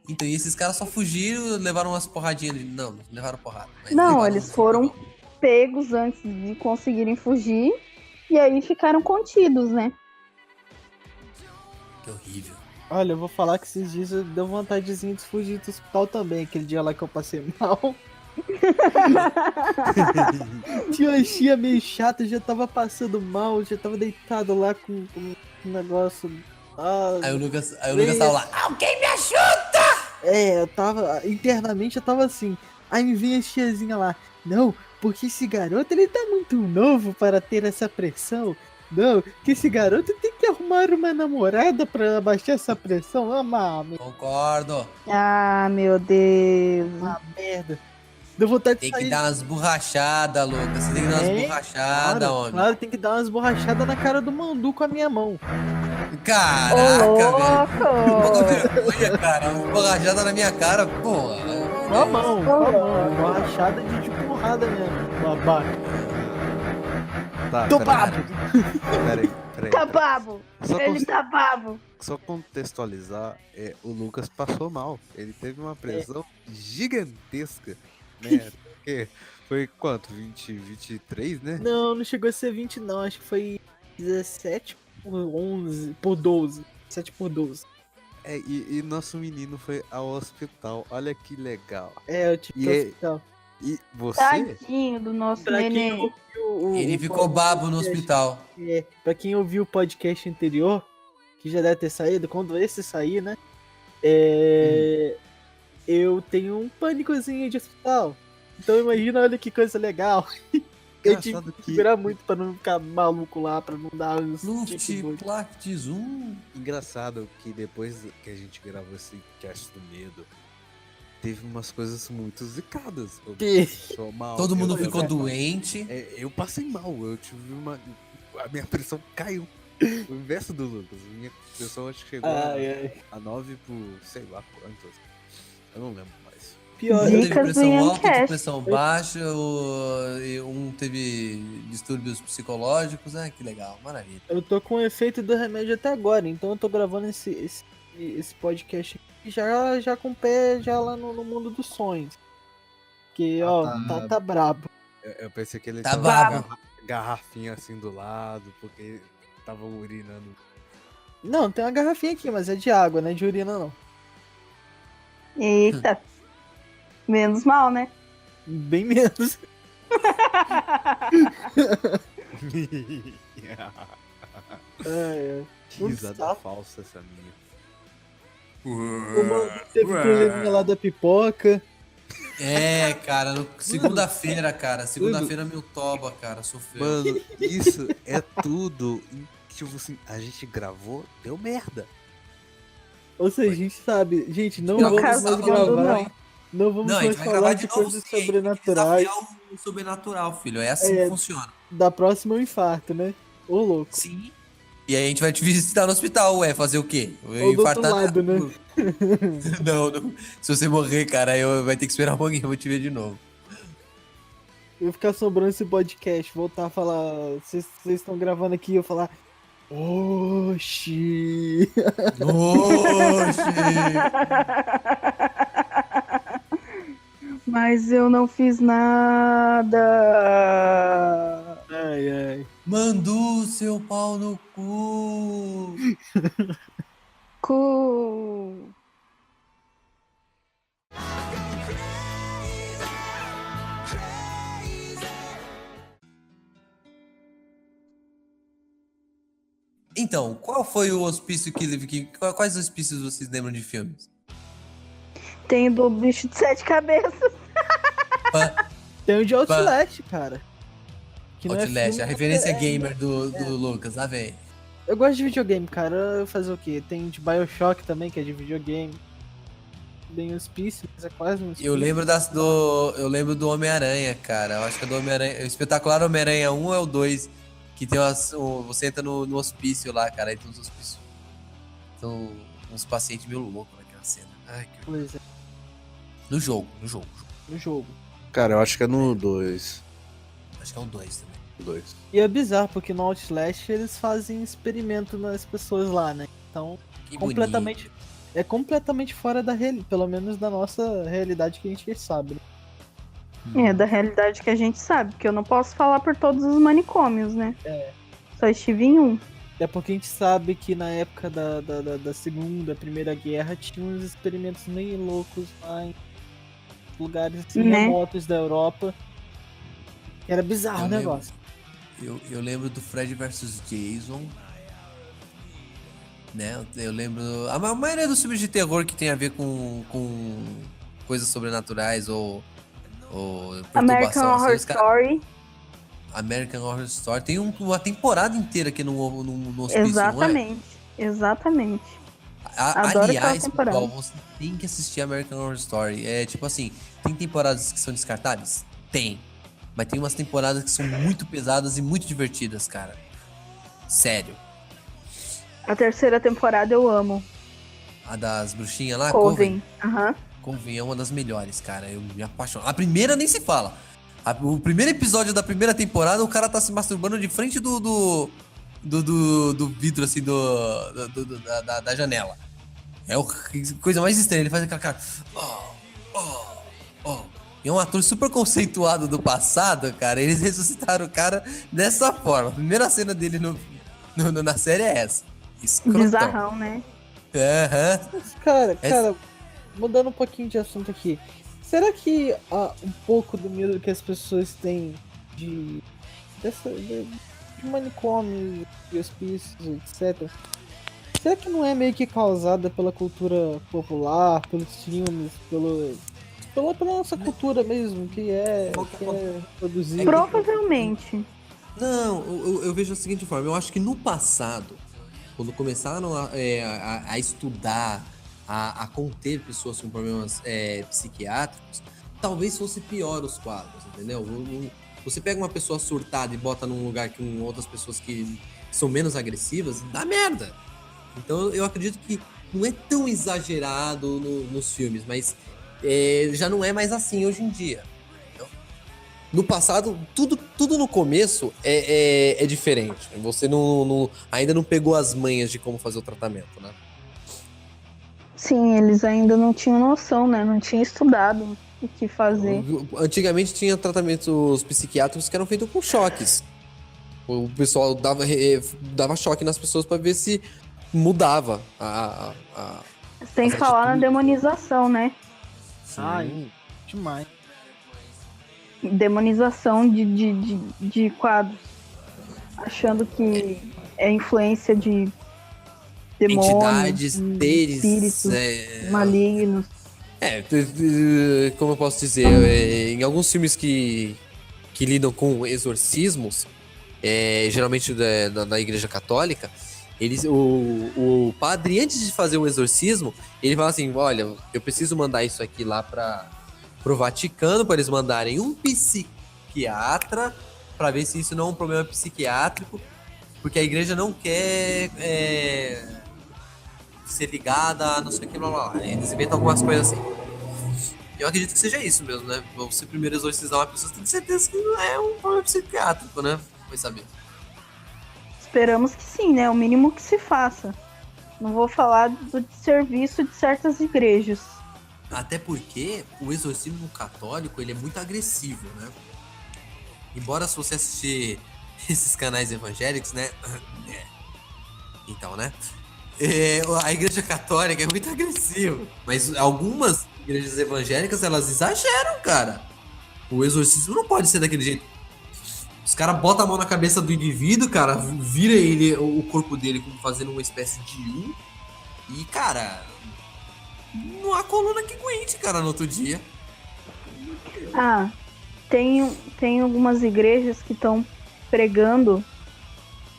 Então, e esses caras só fugiram, levaram umas porradinhas ali. Não levaram porrada. mas Não, levaram eles um- foram pegos antes de conseguirem fugir. E aí ficaram contidos, né? Que horrível. Olha, eu vou falar que esses dias eu deu vontadezinha de fugir do hospital também. Aquele dia lá que eu passei mal. Tinha uma chia meio chata, eu já tava passando mal, já tava deitado lá com um negócio. Ah, Aí o Lucas tava lá, alguém me ajuda! Eu tava. Internamente eu tava assim. Aí me vinha a tiazinha lá. Não, porque esse garoto ele tá muito novo para ter essa pressão. Não, que esse garoto tem que arrumar uma namorada pra abaixar essa pressão. Ah, Concordo. Ah, meu Deus. merda. Deu vontade de Tem que sair. dar umas borrachadas, Lucas. Você tem que dar umas É, borrachadas, Claro, homem. claro, tem que dar umas borrachadas na cara do Mandu com a minha mão. Caraca, velho. Pouca louco! vergonha, cara. Uma borrachada na minha cara, porra. Com a mão, com a mão. Borrachada de porrada mesmo. Babaca. Tá, Tô babo. Peraí. Tá babo! Só, Ele tá babo! só contextualizar, o Lucas passou mal. Ele teve uma pressão gigantesca, né? Porque foi quanto? 23, né? Não chegou a ser 20 não. Acho que foi 17 por 11, por 12. 7 por 12. E nosso menino foi ao hospital. Olha que legal. Eu tive E que é- hospital. E você? Tadinho do nosso Pra quem neném. ouviu Ele o ficou babo no podcast- hospital. Pra quem ouviu o podcast anterior, que já deve ter saído, quando esse sair, né? Eu tenho um pânicozinho de hospital. Então imagina, olha que coisa legal. Eu tive Engraçado que que- segurar muito pra não ficar maluco lá, pra não dar uns Luft, tipo, Plact, Zoom. Engraçado que depois que a gente gravou esse cast do medo, teve umas coisas muito zicadas. Eu Que- passou mal. Todo mundo eu- ficou doente. Eu passei mal, eu tive uma. A minha pressão caiu. O inverso do Lucas. Minha pressão acho que chegou a 9 por sei lá quantas. Eu não lembro mais. Pior, Um teve Dicas do pressão alta, outro Youngcast. pressão baixa, e um teve distúrbios psicológicos. Ah, que legal, maravilha. eu tô com o efeito do remédio até agora, então eu tô gravando esse podcast aqui já com o pé já lá no mundo dos sonhos. Que, ó, tá brabo. Eu pensei que ele Tá tava brabo. com a garrafinha assim do lado, porque tava urinando. Não, tem uma garrafinha aqui, mas é de água, não é de urina não. Eita. Menos mal, né? Bem menos. Que Um risada sapo. falsa essa minha. O mano teve probleminha lá da pipoca. É, cara, segunda-feira, cara. Segunda-feira meu toba, cara, sofreu. Mano, isso é tudo. Tipo assim, a gente gravou, deu merda. Ou seja, a gente sabe, gente, não No vamos caso mais do gravar. não. Não vamos Não, a mais gente vai falar gravar de de novo coisas sim, tem que sobrenaturais. desafiar o sobrenatural, filho. É assim que funciona. Da próxima eu infarto, né? Ô louco. Sim. E aí a gente vai te visitar no hospital, fazer o quê? Ou do outro lado, né? Não. Se você morrer, cara, eu vai ter que esperar um pouquinho, eu vou te ver de novo. Eu vou ficar sobrando esse podcast, voltar a falar. Vocês estão gravando aqui, eu falar. Oxi! Oxi! Mas eu não fiz nada. Ai. Mandu seu pau no cu! Cu. Então, qual foi o hospício quais hospícios vocês lembram de filmes? Tem do bicho de 7 cabeças. Tem o de Outlast, cara. Que não é Outlast, filme, a referência é- gamer do Lucas, lá vem. Eu gosto de videogame, cara. Eu fazer o quê? Tem de Bioshock também, que é de videogame. Bem hospício, mas é quase um hospício. Eu lembro do Homem-Aranha, cara. Eu acho que é do Homem-Aranha. O espetacular Homem-Aranha 1 é o 2. Que tem você entra no hospício lá, cara. Aí tem uns hospícios. São uns pacientes meio loucos naquela cena. Ai, que... Pois é, No jogo. no jogo. Cara, eu acho que é no 2. Acho que é o 2 também. 2. E é bizarro, porque no Outlast eles fazem experimento nas pessoas lá, né? Então, Que completamente. bonito. É completamente fora da realidade, pelo menos da nossa realidade que a gente sabe. Né? É da realidade que a gente sabe, porque eu não posso falar por todos os manicômios, né? Só estive em um. É porque a gente sabe que na época da Segunda, Primeira Guerra, tinha uns experimentos meio loucos lá em lugares assim, Né? remotos da Europa. Era bizarro o Eu lembro. negócio. Eu lembro do Fred vs Jason. né? Eu lembro. A maioria dos filmes de terror que tem a ver com coisas sobrenaturais ou American perturbação. Horror Assim, os caras- Story. American Horror Story. Tem uma temporada inteira aqui no hospício, não é? Exatamente. Exatamente. Adoro aquela Aliás, temporada. pessoal, você tem que assistir American Horror Story. É tipo assim, tem temporadas que são descartáveis? Tem. Mas tem umas temporadas que são muito pesadas e muito divertidas, cara. Sério. A terceira temporada eu amo. A das bruxinhas lá, Coven. Aham. Coven é uma das melhores, cara. Eu me apaixono. A primeira nem se fala. O primeiro episódio da primeira temporada, o cara tá se masturbando de frente do vidro, assim, da janela. É a coisa mais estranha. Ele faz aquela cara. E é um ator super conceituado do passado, cara. Eles ressuscitaram o cara dessa forma. A primeira cena dele na série é essa. Escrotão. Bizarrão, né? Aham. Cara, mudando um pouquinho de assunto aqui. Será que um pouco do medo que as pessoas têm de manicômios, de hospícios, etc. Será que não é meio que causada pela cultura popular, pelos filmes, pela nossa cultura mesmo, que é produzida? Provavelmente. Não, eu vejo da seguinte forma. Eu acho que no passado, quando começaram a estudar, a conter pessoas com problemas psiquiátricos, talvez fosse pior os quadros, entendeu? Você pega uma pessoa surtada e bota num lugar com outras pessoas que são menos agressivas, dá merda. Então eu acredito que não é tão exagerado nos filmes, mas já não é mais assim hoje em dia. Entendeu? No passado, tudo no começo é diferente. Você ainda não pegou as manhas de como fazer o tratamento, né? Sim, eles ainda não tinham noção, né? Não tinham estudado o que fazer. Antigamente tinha tratamentos psiquiátricos que eram feitos com choques. O pessoal dava choque nas pessoas para ver se mudava Sem as falar na atitudes. demonização, né? Ai, demais. Demonização de quadros. Achando que é influência de demônios, Entidades, de seres, espíritos malignos. como eu posso dizer, em alguns filmes que lidam com exorcismos, geralmente da Igreja Católica, o padre, antes de fazer um exorcismo, ele fala assim, olha, eu preciso mandar isso aqui lá pro Vaticano, para eles mandarem um psiquiatra, para ver se isso não é um problema psiquiátrico, porque a igreja não quer ser ligada a não sei o que, blá blá blá. Eles inventam algumas coisas assim. Eu acredito que seja isso mesmo, né? Você primeiro exorcizar uma pessoa, você tem certeza que não é um problema psiquiátrico, né? Vai saber. Esperamos que sim, né? O mínimo que se faça. Não vou falar do serviço de certas igrejas. Até porque o exorcismo católico, ele é muito agressivo, né? Embora se você assistir esses canais evangélicos, né? Então, né? A igreja católica é muito agressiva. Mas algumas igrejas evangélicas, elas exageram, cara. O exorcismo não pode ser daquele jeito. Os caras botam a mão na cabeça do indivíduo, cara, vira o corpo dele como fazendo uma espécie de U. E, cara, não há coluna que aguente, cara, no outro dia. Tem algumas igrejas que estão pregando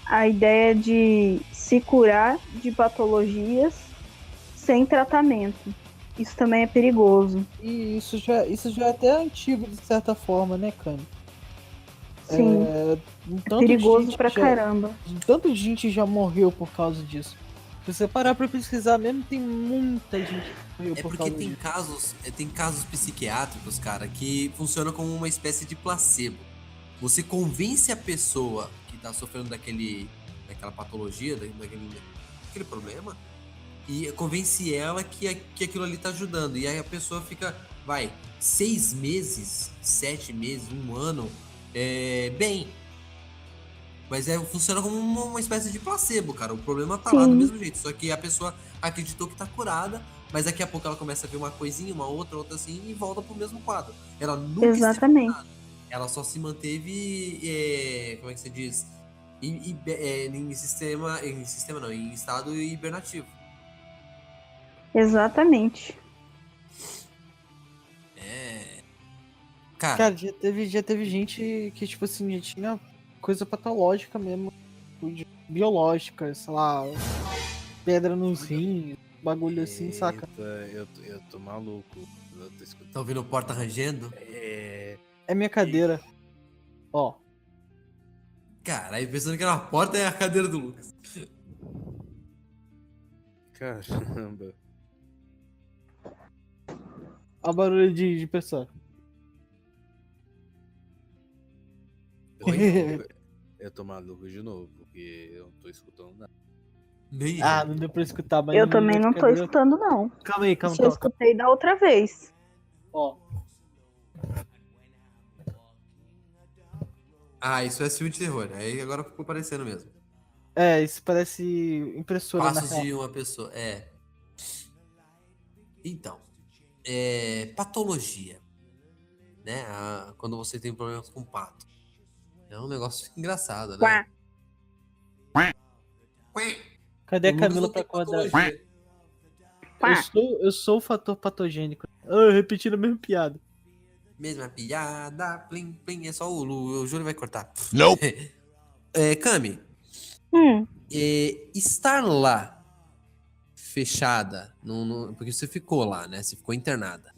a ideia de se curar de patologias sem tratamento. Isso também é perigoso. E isso já é até antigo, de certa forma, né, Cami? Sim, é perigoso pra caramba. Tanta gente já morreu por causa disso. Se você parar pra pesquisar mesmo, tem muita gente que morreu por causa disso. Tem casos psiquiátricos, cara, que funcionam como uma espécie de placebo. Você convence a pessoa que tá sofrendo daquela patologia, daquele problema, e convence ela que aquilo ali tá ajudando. E aí a pessoa fica, 6 meses, 7 meses, 1 ano, bem. Mas funciona como uma espécie de placebo, cara. O problema tá lá do mesmo jeito. Só que a pessoa acreditou que tá curada, mas daqui a pouco ela começa a ver uma coisinha, uma outra assim, e volta pro mesmo quadro. Ela nunca Exatamente. esteve curada. Ela só se manteve, como é que se diz? em sistema não, em estado hibernativo. Exatamente. Cara, Cara, já teve gente que, tipo assim, já tinha coisa patológica mesmo, biológica, sei lá, pedra nos rins, bagulho assim, saca? Eita, eu tô maluco. Eu tô escutando. tá ouvindo porta rangendo? É minha cadeira. Ó, Cara, aí pensando que era uma porta é a cadeira do Lucas. Caramba. ó o barulho de pessoa. Eu tô maluco de novo, porque eu não tô escutando nada. Nem Ah, eu. não deu pra escutar, mas Eu no também movimento não de tô cadeira- escutando, não. Calma aí, Isso eu calma. escutei da outra vez. Ó, Ah, isso é filme de terror. Aí agora ficou parecendo mesmo. isso parece impressora na Passos real. de uma pessoa. Então, patologia. Né? Quando você tem problemas com pato. É um negócio que fica engraçado, né? Cadê a O Lucas Camila não pra tem acordar? patologia. Eu sou o fator patogênico. Ah, repetindo a mesma piada. Mesma piada, plim, plim. É só o Júlio vai cortar. Nope. Cami, Hum, estar lá fechada, porque você ficou lá, né? Você ficou internada.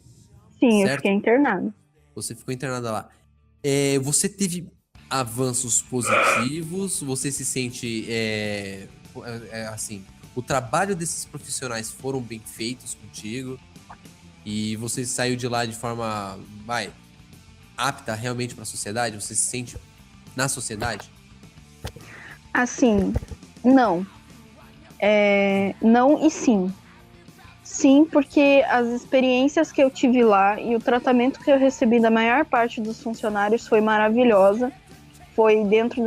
sim, eu Certo? fiquei internada. Você ficou internada lá. Você teve avanços positivos? Você se sente assim? O trabalho desses profissionais foram bem feitos contigo? E você saiu de lá de forma, apta realmente para a sociedade? Você se sente na sociedade? Assim, não. Não e sim. Sim, porque as experiências que eu tive lá e o tratamento que eu recebi da maior parte dos funcionários foi maravilhosa. Foi dentro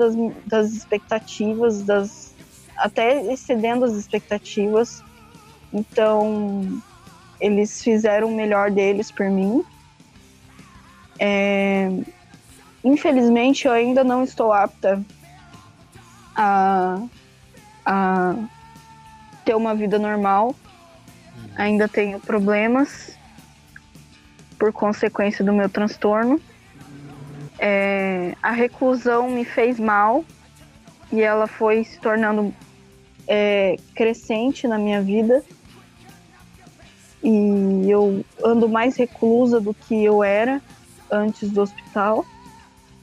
das expectativas, até excedendo as expectativas. Então, eles fizeram o melhor deles por mim. Infelizmente, eu ainda não estou apta a ter uma vida normal. Ainda tenho problemas por consequência do meu transtorno. A reclusão me fez mal e ela foi se tornando crescente na minha vida. E eu ando mais reclusa do que eu era antes do hospital.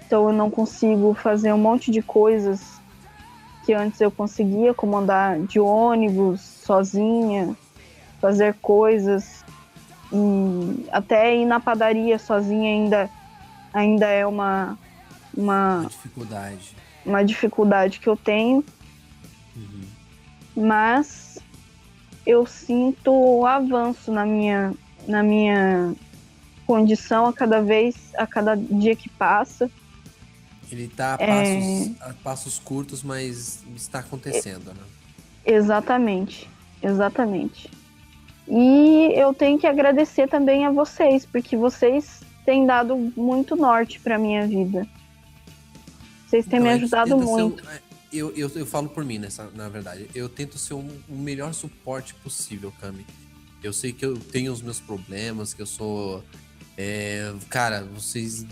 Então eu não consigo fazer um monte de coisas que antes eu conseguia, como andar de ônibus sozinha, fazer coisas, e até ir na padaria sozinha ainda é uma Dificuldade. dificuldade que eu tenho. Mas eu sinto avanço na minha condição a cada dia que passa. Ele tá a passos curtos, mas está acontecendo, né? Exatamente. E eu tenho que agradecer também a vocês, porque vocês têm dado muito norte para minha vida. Vocês têm me a gente ajudado tenta ser muito. eu falo por mim, na verdade. Eu tento ser o melhor suporte possível, Cami. Eu sei que eu tenho os meus problemas, que eu sou... cara, vocês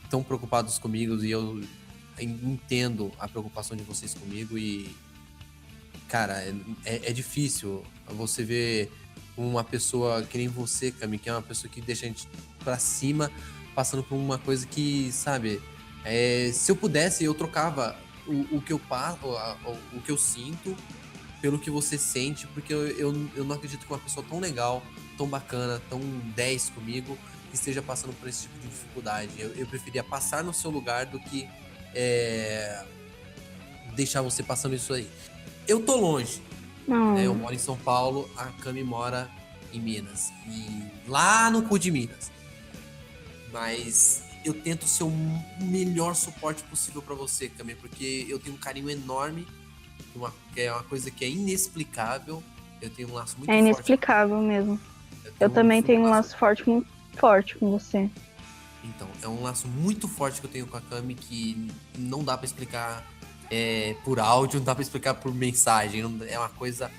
estão preocupados comigo e eu entendo a preocupação de vocês comigo e... Cara, é difícil você ver uma pessoa que nem você, Cami, que é uma pessoa que deixa a gente pra cima, passando por uma coisa que, sabe... se eu pudesse, eu trocava o que eu passo, o que eu sinto pelo que você sente, porque eu não acredito que uma pessoa tão legal, tão bacana, tão 10 comigo, que esteja passando por esse tipo de dificuldade. Eu preferia passar no seu lugar do que deixar você passando isso aí. Eu tô longe, né? Eu moro em São Paulo, a Cami mora em Minas, e lá no cu de Minas. Mas eu tento ser o melhor suporte possível pra você, Cami, porque eu tenho um carinho enorme, que é uma coisa que é inexplicável. Eu tenho um laço muito forte. É inexplicável mesmo. Eu também tenho um laço muito forte com você. Então, é um laço muito forte que eu tenho com a Cami que não dá pra explicar por áudio, não dá pra explicar por mensagem. É uma coisa...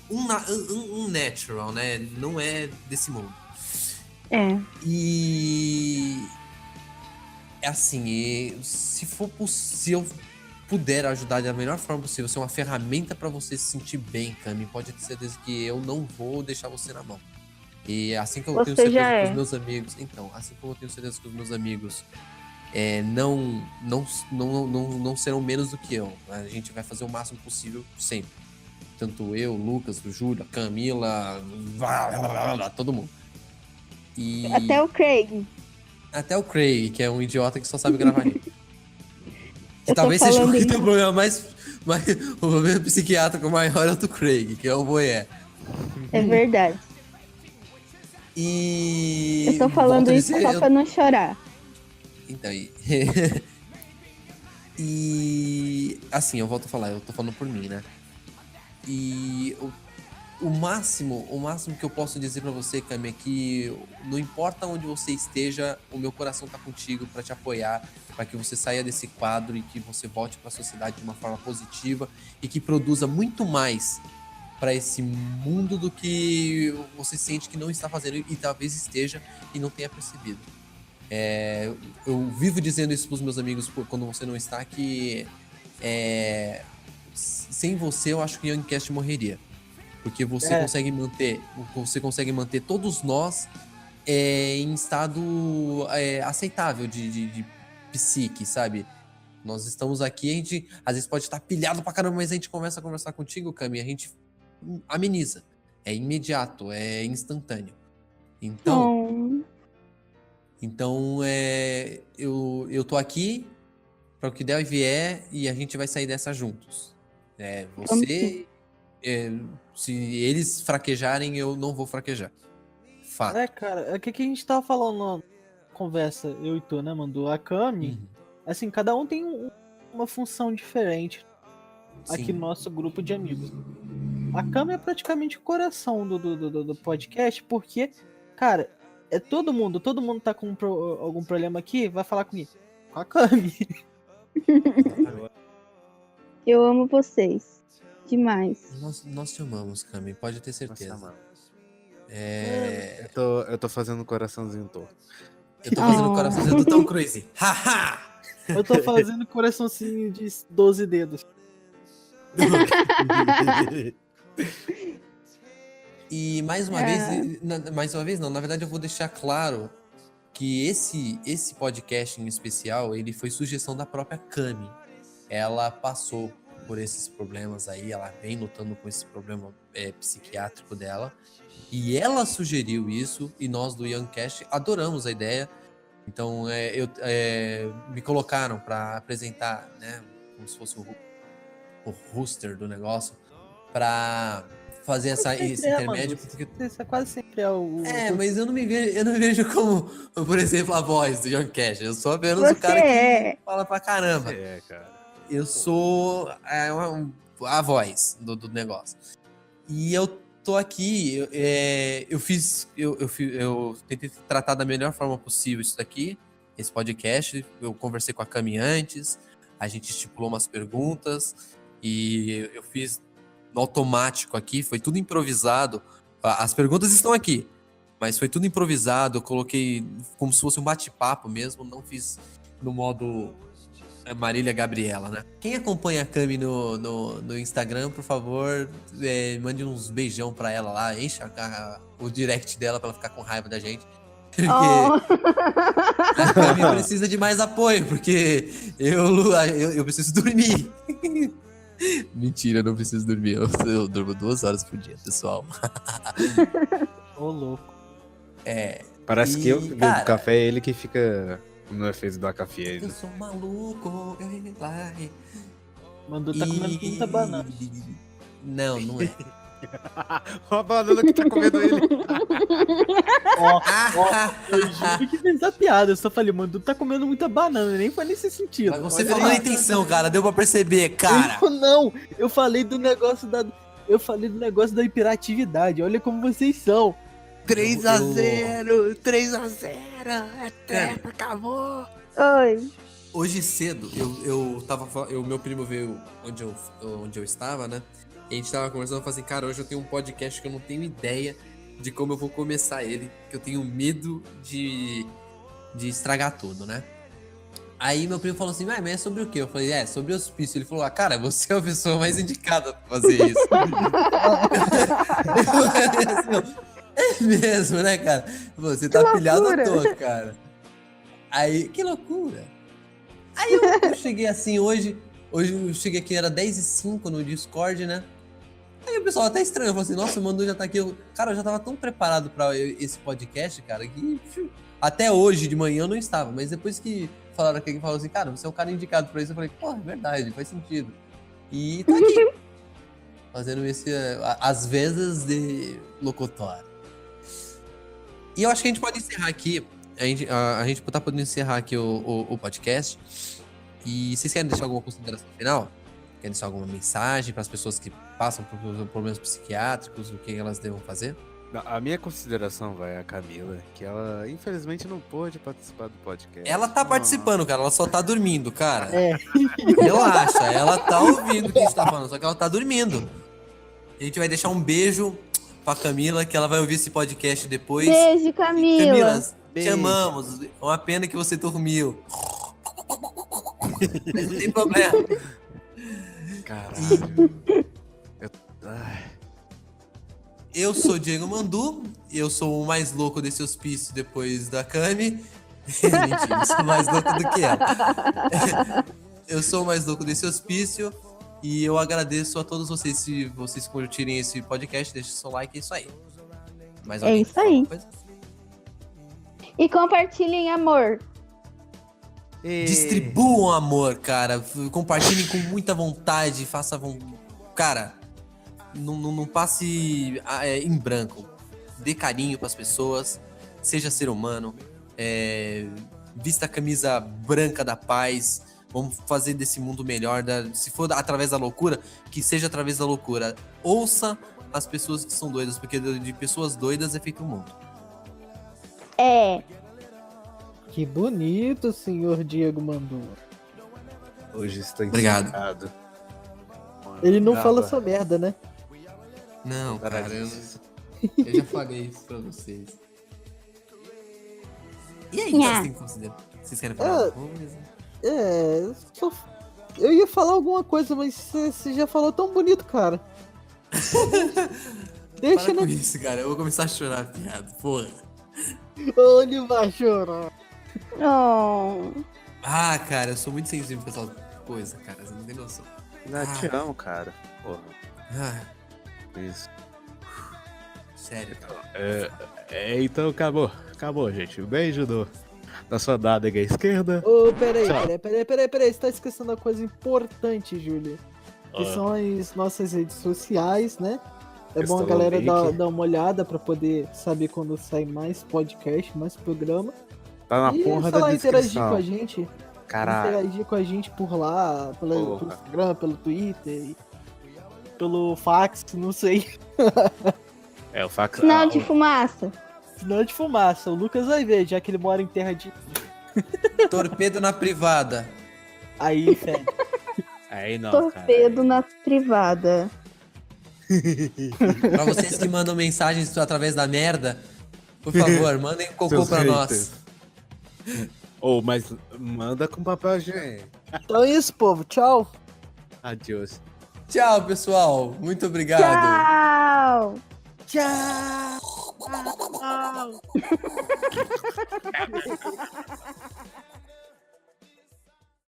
Um natural, né? Não é desse mundo. É. E... É assim, se eu puder ajudar da melhor forma possível, ser uma ferramenta pra você se sentir bem, Cami, pode ter certeza que eu não vou deixar você na mão. E assim que eu tenho Você já certeza que é. os meus amigos... Então, assim como eu tenho certeza que os meus amigos não serão menos do que eu. A gente vai fazer o máximo possível sempre. Tanto eu, Lucas, o Júlio, a Camila, todo mundo. E... Até o Craig. Até o Craig, que é um idiota que só sabe gravar rima. Eu tô Talvez seja o falando que tem o isso. problema o problema psiquiátrico maior é o do Craig, que é o Boé. É verdade. E... Eu tô falando volto a isso dizer, só pra não chorar. Então, e assim, eu volto a falar, eu tô falando por mim, né? E o máximo que eu posso dizer pra você, Cami, é que não importa onde você esteja, o meu coração tá contigo pra te apoiar, pra que você saia desse quadro e que você volte pra sociedade de uma forma positiva e que produza muito mais pra esse mundo do que você sente que não está fazendo e talvez esteja e não tenha percebido. Eu vivo dizendo isso pros meus amigos quando você não está, que sem você eu acho que o Youngcast morreria. Porque você consegue manter todos nós em estado aceitável de psique, sabe? Nós estamos aqui, a gente às vezes pode estar pilhado pra caramba, mas a gente começa a conversar contigo, Cami, a gente ameniza. É imediato, é instantâneo. Então, eu tô aqui para o que der e vier e a gente vai sair dessa juntos. Você, se eles fraquejarem, eu não vou fraquejar. Fato. Cara, o que a gente tava falando na conversa, eu e tu, né, mano? A Cami, assim, cada um tem uma função diferente aqui no nosso grupo de amigos. A Cami é praticamente o coração do podcast, porque, cara, todo mundo tá com algum problema aqui, vai falar comigo. Com a Cami. Eu amo vocês. Demais. Nós te amamos, Cami, pode ter certeza. Nossa, mano. Eu tô fazendo coraçãozinho torto. Eu tô fazendo o coraçãozinho do Tom Cruise. Haha! Eu tô fazendo coraçãozinho de 12 dedos. E mais uma vez não, na verdade eu vou deixar claro que esse podcast em especial, ele foi sugestão da própria Cami. Ela passou por esses problemas aí, ela vem lutando com esse problema psiquiátrico dela, e ela sugeriu isso, e nós do Youngcast adoramos a ideia. Então me colocaram para apresentar, né, como se fosse o roster do negócio, para fazer esse intermédio. Porque... Isso quase sempre é o... mas eu não me vejo como, por exemplo, a voz do Youngcast. Eu sou apenas o Você cara que fala pra caramba. Cara. Eu sou a voz do negócio. E eu tô aqui, eu tentei tratar da melhor forma possível isso daqui, esse podcast. Eu conversei com a Cami antes, a gente estipulou umas perguntas e eu fiz no automático aqui, foi tudo improvisado. As perguntas estão aqui, mas foi tudo improvisado. Eu coloquei como se fosse um bate-papo mesmo, não fiz no modo Marília Gabriela, né? Quem acompanha a Cami no Instagram, por favor, mande uns beijão pra ela lá, encha o direct dela pra ela ficar com raiva da gente. Porque a Cami precisa de mais apoio, porque eu preciso dormir. Mentira, eu não preciso dormir. Eu durmo 2 horas por dia, pessoal. Ô, louco. Parece que eu que bebo café, é ele que fica no efeito da cafeína. Eu sou maluco, Mandu tá comendo muita banana. Não é. Olha a banana que tá comendo ele. Eu juro que fez a piada. Eu só falei, Mandu tá comendo muita banana. Nem foi nesse sentido. Mas você falou na intenção, cara. Deu pra perceber, cara. Não, eu falei do negócio da hiperatividade. Olha como vocês são. 3-0, 3-0. É tetra, acabou. Oi. Hoje cedo, meu primo veio onde eu estava, né? E a gente tava conversando, eu falei assim, cara, hoje eu tenho um podcast que eu não tenho ideia de como eu vou começar ele, que eu tenho medo de estragar tudo, né? Aí meu primo falou assim, mas é sobre o quê? Eu falei, sobre hospício. Ele falou, cara, você é a pessoa mais indicada pra fazer isso. Eu falei assim, é mesmo, né, cara? Você tá pilhado à toa, cara. Aí, que loucura. Aí eu cheguei assim hoje eu cheguei aqui, era 10h05 no Discord, né? Aí o pessoal até estranhou, falou assim, nossa, o Mandu já tá aqui. Cara, eu já tava tão preparado pra esse podcast, cara, que até hoje de manhã eu não estava. Mas depois que falaram aqui, falou assim, cara, você é o cara indicado pra isso, eu falei, pô, é verdade, faz sentido. E tá aqui, fazendo as vezes de locutor. E eu acho que a gente pode encerrar aqui, a gente tá podendo encerrar aqui o podcast. E vocês querem deixar alguma consideração final? Querem deixar alguma mensagem para as pessoas que passam por problemas psiquiátricos, o que elas devem fazer? A minha consideração vai a Camila, que ela infelizmente não pôde participar do podcast. Ela tá participando, cara, ela só tá dormindo, cara. É. Relaxa, ela tá ouvindo o que a gente tá falando, só que ela tá dormindo. A gente vai deixar um beijo pra Camila, que ela vai ouvir esse podcast depois. Beijo, Camila. Camila, te Beijo. amamos. É uma pena que você dormiu. Mas não tem problema. Caralho. Ai. Eu sou Diego Mandu, eu sou o mais louco desse hospício depois da Cami. Mentira, eu sou mais louco do que ela. Eu sou o mais louco desse hospício e eu agradeço a todos vocês. Se vocês curtirem esse podcast, deixe seu like, é isso aí. Mais É alguém isso quer falar aí. alguma coisa? E compartilhem amor. Distribuam amor, cara. Compartilhem com muita vontade. Cara, não passe em branco. Dê carinho pras pessoas. Seja ser humano. Vista a camisa branca da paz. Vamos fazer desse mundo melhor. Se for através da loucura, que seja através da loucura. Ouça as pessoas que são doidas, porque de pessoas doidas é feito o mundo. Que bonito, senhor Diego Mandu. Hoje estou Obrigado. inspirado. Ele não Brava. fala essa merda, né? Não, cara, Caralho. eu já falei isso pra vocês. E aí, Nha. vocês querem falar alguma coisa? Eu ia falar alguma coisa, mas você já falou tão bonito, cara. Deixa, Para com né? isso, cara. Eu vou começar a chorar, piada. Porra. Ele vai chorar. Oh. Ah, cara, eu sou muito sensível pra essa coisa, cara. Você não tem noção. Não, te amo, cara. Porra, Ah, isso. sério. Então acabou. Acabou, gente. Um beijo da sua nádega esquerda. Ô, peraí. Você tá esquecendo uma coisa importante, Júlio. Que são as nossas redes sociais, né? É bom a Estou galera link. dar uma olhada pra poder saber quando sai mais podcast, mais programa. Tá na E, porra sei da lá, interagir com descrição. a gente. Caralho. Interagir com a gente por lá, pelo Porra. Instagram, pelo Twitter, pelo fax, não sei. É o fax. Sinal de fumaça. Sinal de fumaça. O Lucas vai ver, já que ele mora em terra de. Torpedo na privada. Aí, fé. Aí não, Torpedo na privada. Pra vocês que mandam mensagens através da merda, por favor, mandem cocô Seus pra haters. nós. Mas manda com papel higiênico. Então é isso, povo. Tchau. Adiós. Tchau, pessoal. Muito obrigado. Tchau. Tchau.